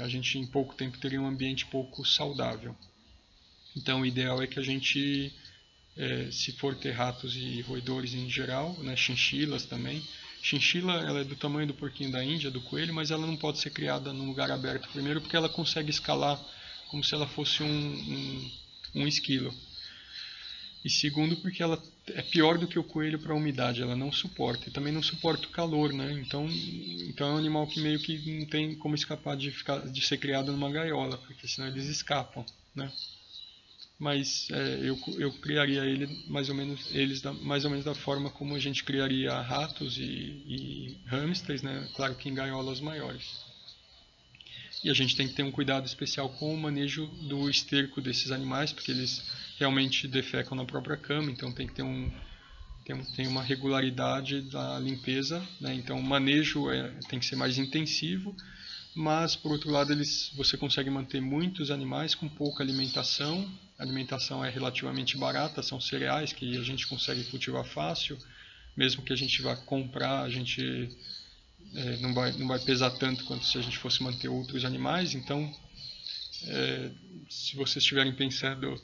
a gente em pouco tempo teria um ambiente pouco saudável. Então, o ideal é que a gente, se for ter ratos e roedores em geral, né, chinchilas também. Chinchila, ela é do tamanho do porquinho da Índia, do coelho, mas ela não pode ser criada num lugar aberto. Primeiro porque ela consegue escalar como se ela fosse um esquilo. E segundo porque ela é pior do que o coelho para a umidade, ela não suporta. E também não suporta o calor, né? Então é um animal que meio que não tem como escapar de ser criado numa gaiola, porque senão eles escapam, né? Mas eu criaria eles mais ou menos da forma como a gente criaria ratos e hamsters, né? Claro que em gaiolas maiores. E a gente tem que ter um cuidado especial com o manejo do esterco desses animais, porque eles realmente defecam na própria cama, então tem que ter tem uma regularidade da limpeza, né? Então o manejo tem que ser mais intensivo, mas por outro lado você consegue manter muitos animais com pouca alimentação. A alimentação é relativamente barata, são cereais que a gente consegue cultivar fácil, mesmo que a gente vá comprar, a gente não vai pesar tanto quanto se a gente fosse manter outros animais. Então, se vocês estiverem pensando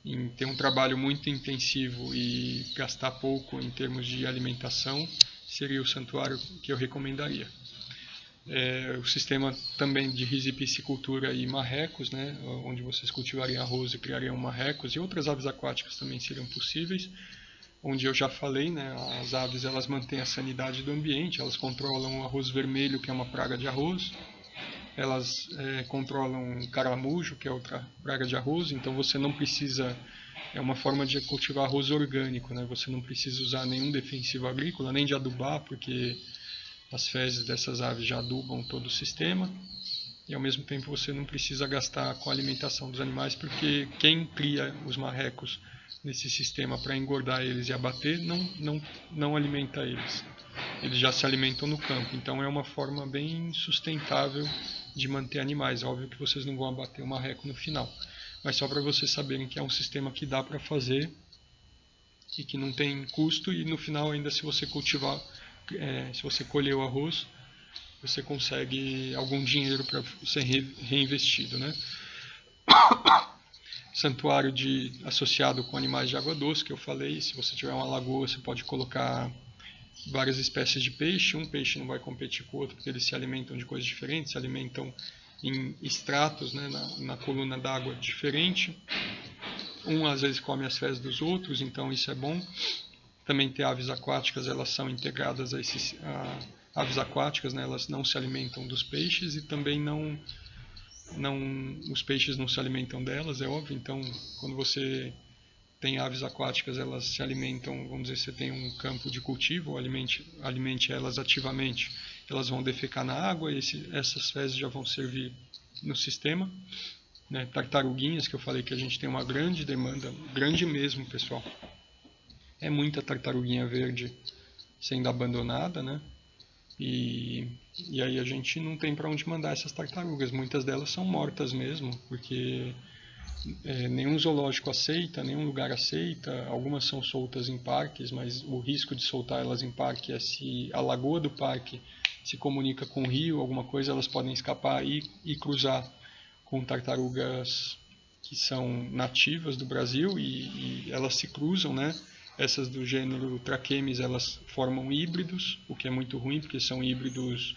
em ter um trabalho muito intensivo e gastar pouco em termos de alimentação, seria o santuário que eu recomendaria. O sistema também de risipiscicultura e marrecos, né, onde vocês cultivariam arroz e criariam marrecos, e outras aves aquáticas também seriam possíveis, onde eu já falei, né, as aves elas mantêm a sanidade do ambiente, elas controlam o arroz vermelho, que é uma praga de arroz, elas controlam o caramujo, que é outra praga de arroz, então você não precisa... É uma forma de cultivar arroz orgânico, né? Você não precisa usar nenhum defensivo agrícola, nem de adubar, porque as fezes dessas aves já adubam todo o sistema. E ao mesmo tempo você não precisa gastar com a alimentação dos animais, porque quem cria os marrecos nesse sistema para engordar eles e abater não alimenta eles. Eles já se alimentam no campo, então é uma forma bem sustentável de manter animais. Óbvio que vocês não vão abater o marreco no final, mas só para vocês saberem que é um sistema que dá para fazer e que não tem custo, e no final ainda se você cultivar, se você colher o arroz, você consegue algum dinheiro para ser reinvestido, né? Santuário associado com animais de água doce, que eu falei. Se você tiver uma lagoa, você pode colocar várias espécies de peixe. Um peixe não vai competir com o outro, porque eles se alimentam de coisas diferentes, se alimentam em estratos, né, na coluna d'água diferente. Um às vezes come as fezes dos outros, então isso é bom. Também tem aves aquáticas, elas são integradas a esses... aves aquáticas, né, elas não se alimentam dos peixes e também os peixes não se alimentam delas, é óbvio. Então, quando você tem aves aquáticas, elas se alimentam, vamos dizer, você tem um campo de cultivo, alimente elas ativamente, elas vão defecar na água e essas fezes já vão servir no sistema. Né? Tartaruguinhas, que eu falei que a gente tem uma grande demanda, grande mesmo, pessoal. É muita tartaruguinha verde sendo abandonada, né? E aí a gente não tem para onde mandar essas tartarugas. Muitas delas são mortas mesmo, porque nenhum zoológico aceita, nenhum lugar aceita. Algumas são soltas em parques, mas o risco de soltar elas em parque é se a lagoa do parque se comunica com o rio, alguma coisa, elas podem escapar e cruzar com tartarugas que são nativas do Brasil e elas se cruzam, né? Essas do gênero Trachemis, elas formam híbridos, o que é muito ruim, porque são híbridos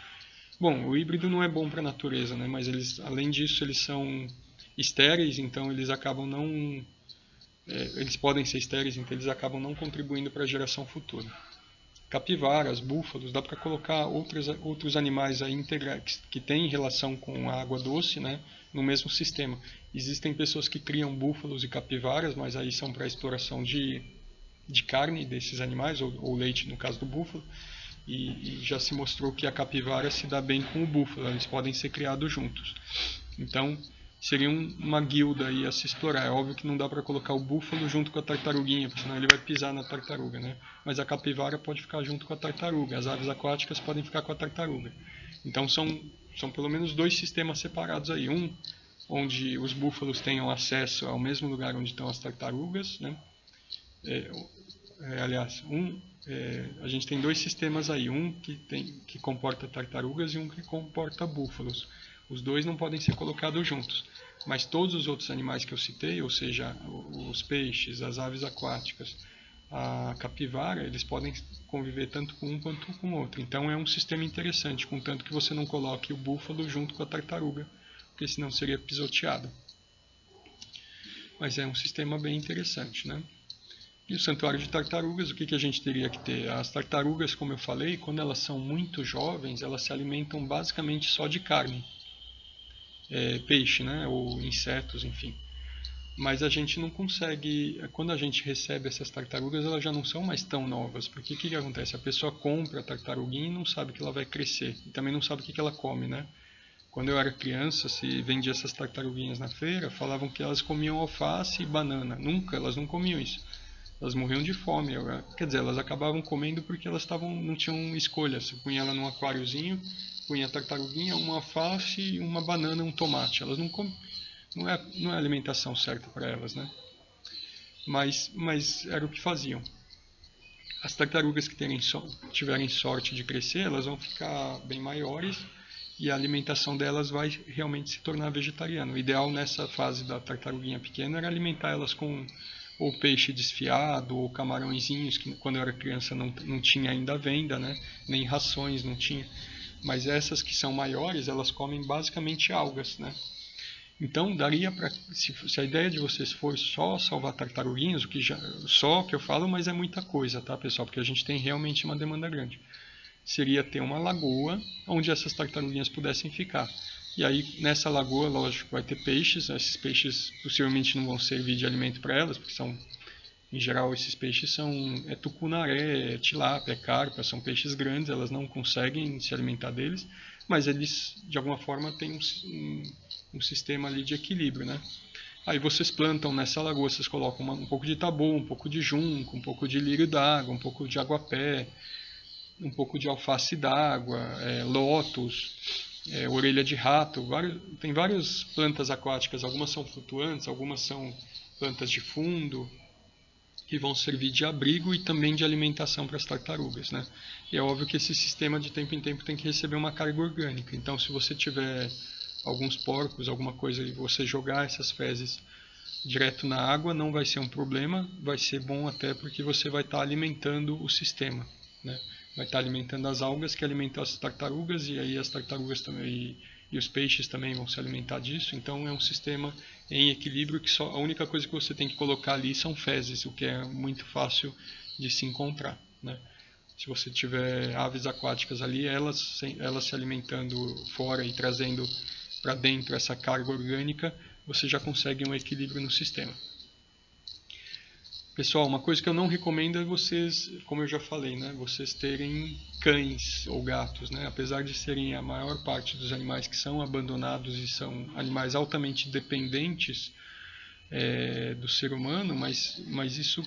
Bom, o híbrido não é bom para a natureza, né? Mas eles, além disso, eles são estéreis, então eles acabam não, eles podem ser estéreis, então eles acabam não contribuindo para a geração futura. Capivaras, búfalos, dá para colocar outros animais aí que têm relação com a água doce, né, no mesmo sistema. Existem pessoas que criam búfalos e capivaras, mas aí são para exploração de carne desses animais, ou leite no caso do búfalo, e já se mostrou que a capivara se dá bem com o búfalo, eles podem ser criados juntos. Então, seria uma guilda aí a se explorar. É óbvio que não dá para colocar o búfalo junto com a tartaruguinha, porque senão ele vai pisar na tartaruga, né? Mas a capivara pode ficar junto com a tartaruga, as aves aquáticas podem ficar com a tartaruga. Então são pelo menos dois sistemas separados aí. Um onde os búfalos tenham acesso ao mesmo lugar onde estão as tartarugas, né? É, aliás, a gente tem dois sistemas aí, um que comporta tartarugas e um que comporta búfalos. Os dois não podem ser colocados juntos, mas todos os outros animais que eu citei, ou seja, os peixes, as aves aquáticas, a capivara, eles podem conviver tanto com um quanto com o outro. Então é um sistema interessante, contanto que você não coloque o búfalo junto com a tartaruga, porque senão seria pisoteado. Mas é um sistema bem interessante, né? E o santuário de tartarugas, o que a gente teria que ter? As tartarugas, como eu falei, quando elas são muito jovens, elas se alimentam basicamente só de carne, peixe, né? Ou insetos, enfim. Mas a gente não consegue, quando a gente recebe essas tartarugas, elas já não são mais tão novas, porque o que acontece? A pessoa compra a tartaruguinha e não sabe que ela vai crescer, e também não sabe o que ela come, né? Quando eu era criança, se vendia essas tartaruguinhas na feira, falavam que elas comiam alface e banana. Nunca, elas não comiam isso. Elas morriam de fome. Quer dizer, elas acabavam comendo porque elas não tinham escolha. Você punha ela num aquáriozinho, punha a tartaruguinha, uma alface, uma banana, um tomate. Elas não comem. Não é a alimentação certa para elas, né? Mas era o que faziam. As tartarugas que tiverem sorte de crescer, elas vão ficar bem maiores e a alimentação delas vai realmente se tornar vegetariana. O ideal nessa fase da tartaruguinha pequena era alimentar elas com ou peixe desfiado ou camarõezinhos, que quando eu era criança não tinha ainda à venda, né? Nem rações não tinha. Mas essas que são maiores, elas comem basicamente algas, né? Então daria para, se a ideia de vocês for só salvar tartaruguinhas, o que já só que eu falo, mas é muita coisa, tá, pessoal? Porque a gente tem realmente uma demanda grande. Seria ter uma lagoa onde essas tartaruguinhas pudessem ficar. E aí nessa lagoa, lógico, vai ter peixes. Esses peixes possivelmente não vão servir de alimento para elas, porque são, em geral, esses peixes são tucunaré, tilápia, carpa, são peixes grandes, elas não conseguem se alimentar deles, mas eles de alguma forma têm um sistema ali de equilíbrio, né? Aí vocês plantam nessa lagoa, vocês colocam um pouco de tabu, um pouco de junco, um pouco de lírio d'água, um pouco de aguapé, um pouco de alface d'água, lótus, orelha de rato. Tem várias plantas aquáticas, algumas são flutuantes, algumas são plantas de fundo, que vão servir de abrigo e também de alimentação para as tartarugas, né? E é óbvio que esse sistema de tempo em tempo tem que receber uma carga orgânica. Então, se você tiver alguns porcos, alguma coisa, e você jogar essas fezes direto na água, não vai ser um problema, vai ser bom até porque você vai estar alimentando o sistema, né? Vai estar alimentando as algas que alimentam as tartarugas e aí as tartarugas também e os peixes também vão se alimentar disso. Então é um sistema em equilíbrio que só a única coisa que você tem que colocar ali são fezes, o que é muito fácil de se encontrar, né? Se você tiver aves aquáticas ali, elas se alimentando fora e trazendo para dentro essa carga orgânica, você já consegue um equilíbrio no sistema. Pessoal, uma coisa que eu não recomendo é vocês, como eu já falei, né, vocês terem cães ou gatos, né, apesar de serem a maior parte dos animais que são abandonados e são animais altamente dependentes do ser humano, mas isso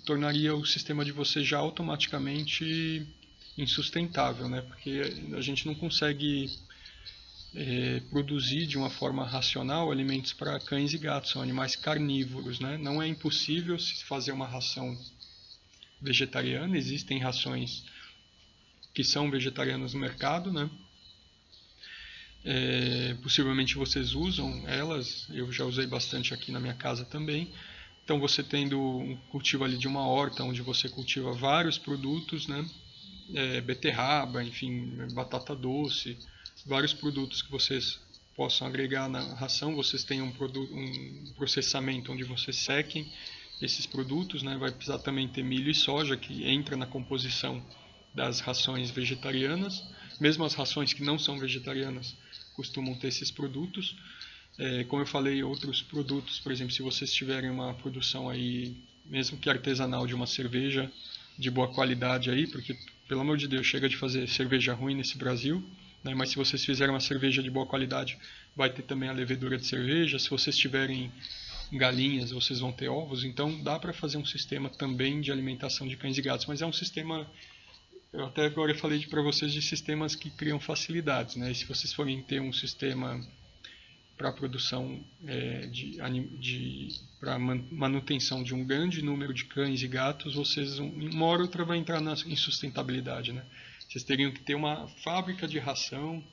tornaria o sistema de vocês já automaticamente insustentável, né, porque a gente não consegue produzir de uma forma racional alimentos para cães e gatos, são animais carnívoros, né? Não é impossível se fazer uma ração vegetariana, existem rações que são vegetarianas no mercado, né? Possivelmente vocês usam elas, eu já usei bastante aqui na minha casa também. Então você tendo um cultivo ali de uma horta onde você cultiva vários produtos, né? Beterraba, enfim, batata doce, vários produtos que vocês possam agregar na ração. Vocês têm um processamento onde vocês sequem esses produtos, né? Vai precisar também ter milho e soja, que entra na composição das rações vegetarianas. Mesmo as rações que não são vegetarianas costumam ter esses produtos. Como eu falei, outros produtos, por exemplo, se vocês tiverem uma produção aí, mesmo que artesanal, de uma cerveja de boa qualidade aí, porque, pelo amor de Deus, chega de fazer cerveja ruim nesse Brasil, né? Mas se vocês fizerem uma cerveja de boa qualidade, vai ter também a levedura de cerveja. Se vocês tiverem galinhas, vocês vão ter ovos. Então dá para fazer um sistema também de alimentação de cães e gatos, mas é um sistema, eu até agora falei para vocês de sistemas que criam facilidades, né? E se vocês forem ter um sistema para a produção para manutenção de um grande número de cães e gatos, vocês uma hora ou outra vai entrar na insustentabilidade, né? Vocês teriam que ter uma fábrica de ração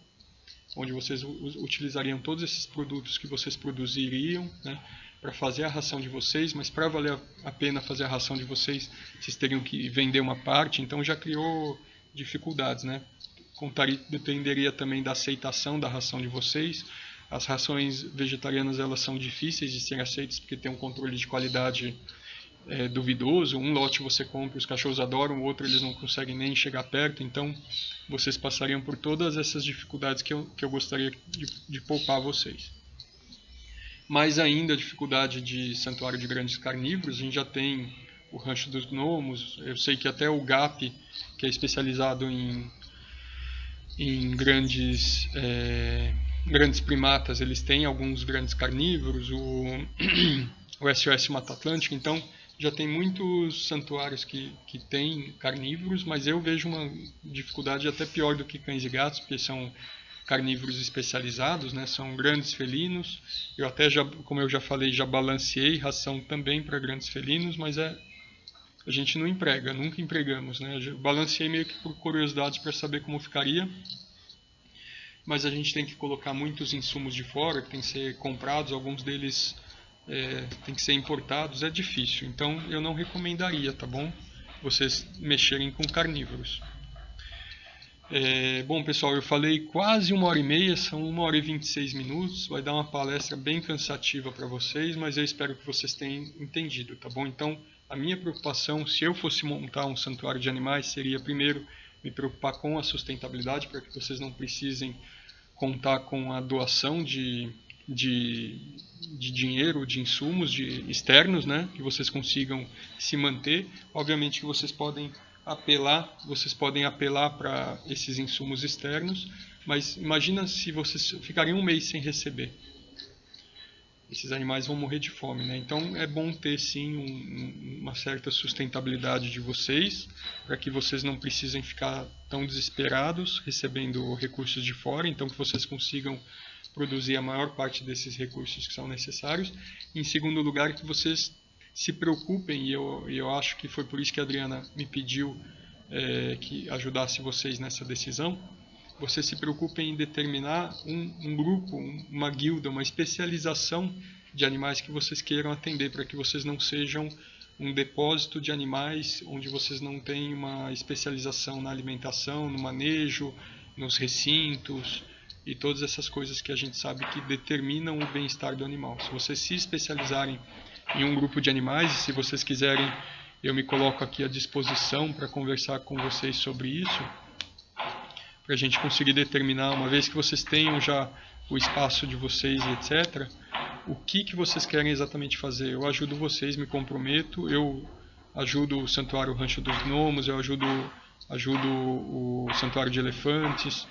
onde vocês utilizariam todos esses produtos que vocês produziriam, né, para fazer a ração de vocês, mas para valer a pena fazer a ração de vocês, vocês teriam que vender uma parte, então já criou dificuldades, né? Dependeria também da aceitação da ração de vocês. As rações vegetarianas, elas são difíceis de serem aceitas porque tem um controle de qualidade duvidoso. Um lote você compra, os cachorros adoram, o outro eles não conseguem nem chegar perto, então vocês passariam por todas essas dificuldades que eu gostaria de poupar vocês. Mais ainda a dificuldade de santuário de grandes carnívoros, a gente já tem o Rancho dos Gnomos, eu sei que até o GAP, que é especializado em grandes primatas, eles têm alguns grandes carnívoros, o SOS Mata Atlântica, então já tem muitos santuários que têm carnívoros, mas eu vejo uma dificuldade até pior do que cães e gatos, porque são carnívoros especializados, né? São grandes felinos. Eu até, como eu já falei, já balanceei ração também para grandes felinos, mas a gente não emprega, nunca empregamos, né? Eu balanceei meio que por curiosidade para saber como ficaria, mas a gente tem que colocar muitos insumos de fora, que tem que ser comprados, alguns deles tem que ser importados, é difícil. Então eu não recomendaria, tá bom? Vocês mexerem com carnívoros. Bom, pessoal, eu falei quase 1h30, são 1h26, vai dar uma palestra bem cansativa para vocês, mas eu espero que vocês tenham entendido, tá bom? Então, a minha preocupação, se eu fosse montar um santuário de animais, seria primeiro me preocupar com a sustentabilidade, para que vocês não precisem contar com a doação de dinheiro, de insumos externos, né? Que vocês consigam se manter. Obviamente que vocês podem apelar para esses insumos externos, mas imagina se vocês ficarem um mês sem receber. Esses animais vão morrer de fome, né? Então é bom ter sim uma certa sustentabilidade de vocês, para que vocês não precisem ficar tão desesperados recebendo recursos de fora, então que vocês consigam produzir a maior parte desses recursos que são necessários. Em segundo lugar, que vocês se preocupem, e eu acho que foi por isso que a Adriana me pediu que ajudasse vocês nessa decisão, vocês se preocupem em determinar um grupo, uma guilda, uma especialização de animais que vocês queiram atender, para que vocês não sejam um depósito de animais onde vocês não têm uma especialização na alimentação, no manejo, nos recintos e todas essas coisas que a gente sabe que determinam o bem-estar do animal. Se vocês se especializarem em um grupo de animais, e se vocês quiserem, eu me coloco aqui à disposição para conversar com vocês sobre isso, para a gente conseguir determinar, uma vez que vocês tenham já o espaço de vocês, etc., o que vocês querem exatamente fazer. Eu ajudo vocês, me comprometo, eu ajudo o Santuário Rancho dos Gnomos, eu ajudo o Santuário de Elefantes.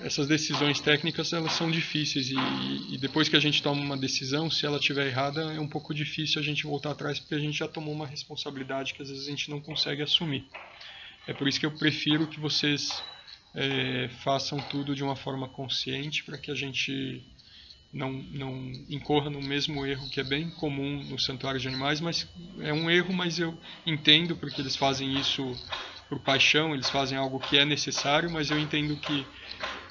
Essas decisões técnicas, elas são difíceis, e depois que a gente toma uma decisão, se ela estiver errada, é um pouco difícil a gente voltar atrás, porque a gente já tomou uma responsabilidade que às vezes a gente não consegue assumir. É por isso que eu prefiro que vocês façam tudo de uma forma consciente, para que a gente não incorra no mesmo erro que é bem comum no santuário de animais, mas é um erro, mas eu entendo, porque eles fazem isso por paixão, eles fazem algo que é necessário, mas eu entendo que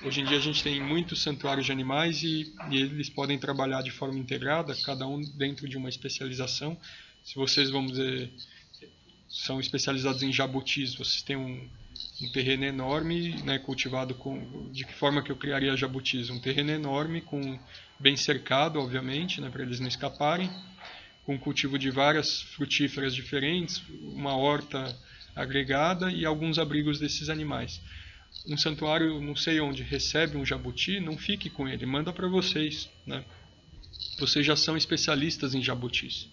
hoje em dia a gente tem muitos santuários de animais e eles podem trabalhar de forma integrada, cada um dentro de uma especialização. Se vocês, vamos dizer, são especializados em jabutis, vocês têm um terreno enorme, né, cultivado de que forma que eu criaria jabutis? Um terreno enorme, bem cercado, obviamente, né, para eles não escaparem, com cultivo de várias frutíferas diferentes, uma horta agregada e alguns abrigos desses animais. Um santuário, não sei onde, recebe um jabuti, não fique com ele, manda para vocês, né? Vocês já são especialistas em jabutis.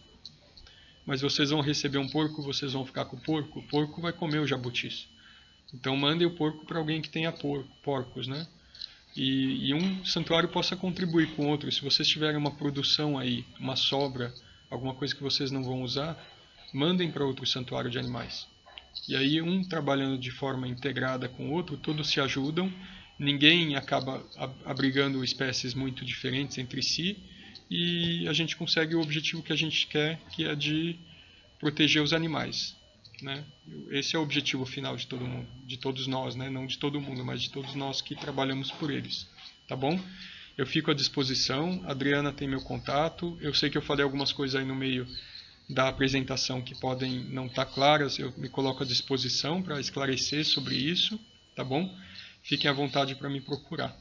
Mas vocês vão receber um porco, vocês vão ficar com o porco vai comer os jabutis. Então mandem o porco para alguém que tenha porcos, né? E um santuário possa contribuir com outro. Se vocês tiverem uma produção aí, uma sobra, alguma coisa que vocês não vão usar, mandem para outro santuário de animais. E aí um trabalhando de forma integrada com o outro, todos se ajudam, ninguém acaba abrigando espécies muito diferentes entre si, e a gente consegue o objetivo que a gente quer, que é de proteger os animais, né? Esse é o objetivo final de todo mundo, de todos nós, né? Não de todo mundo, mas de todos nós que trabalhamos por eles, tá bom? Eu fico à disposição, a Adriana tem meu contato, eu sei que eu falei algumas coisas aí no meio da apresentação que podem não estar claras, eu me coloco à disposição para esclarecer sobre isso, tá bom? Fiquem à vontade para me procurar.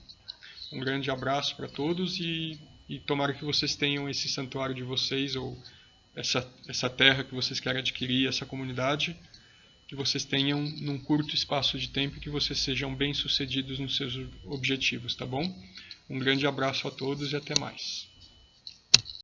Um grande abraço para todos e tomara que vocês tenham esse santuário de vocês ou essa terra que vocês querem adquirir, essa comunidade, que vocês tenham num curto espaço de tempo e que vocês sejam bem-sucedidos nos seus objetivos, tá bom? Um grande abraço a todos e até mais.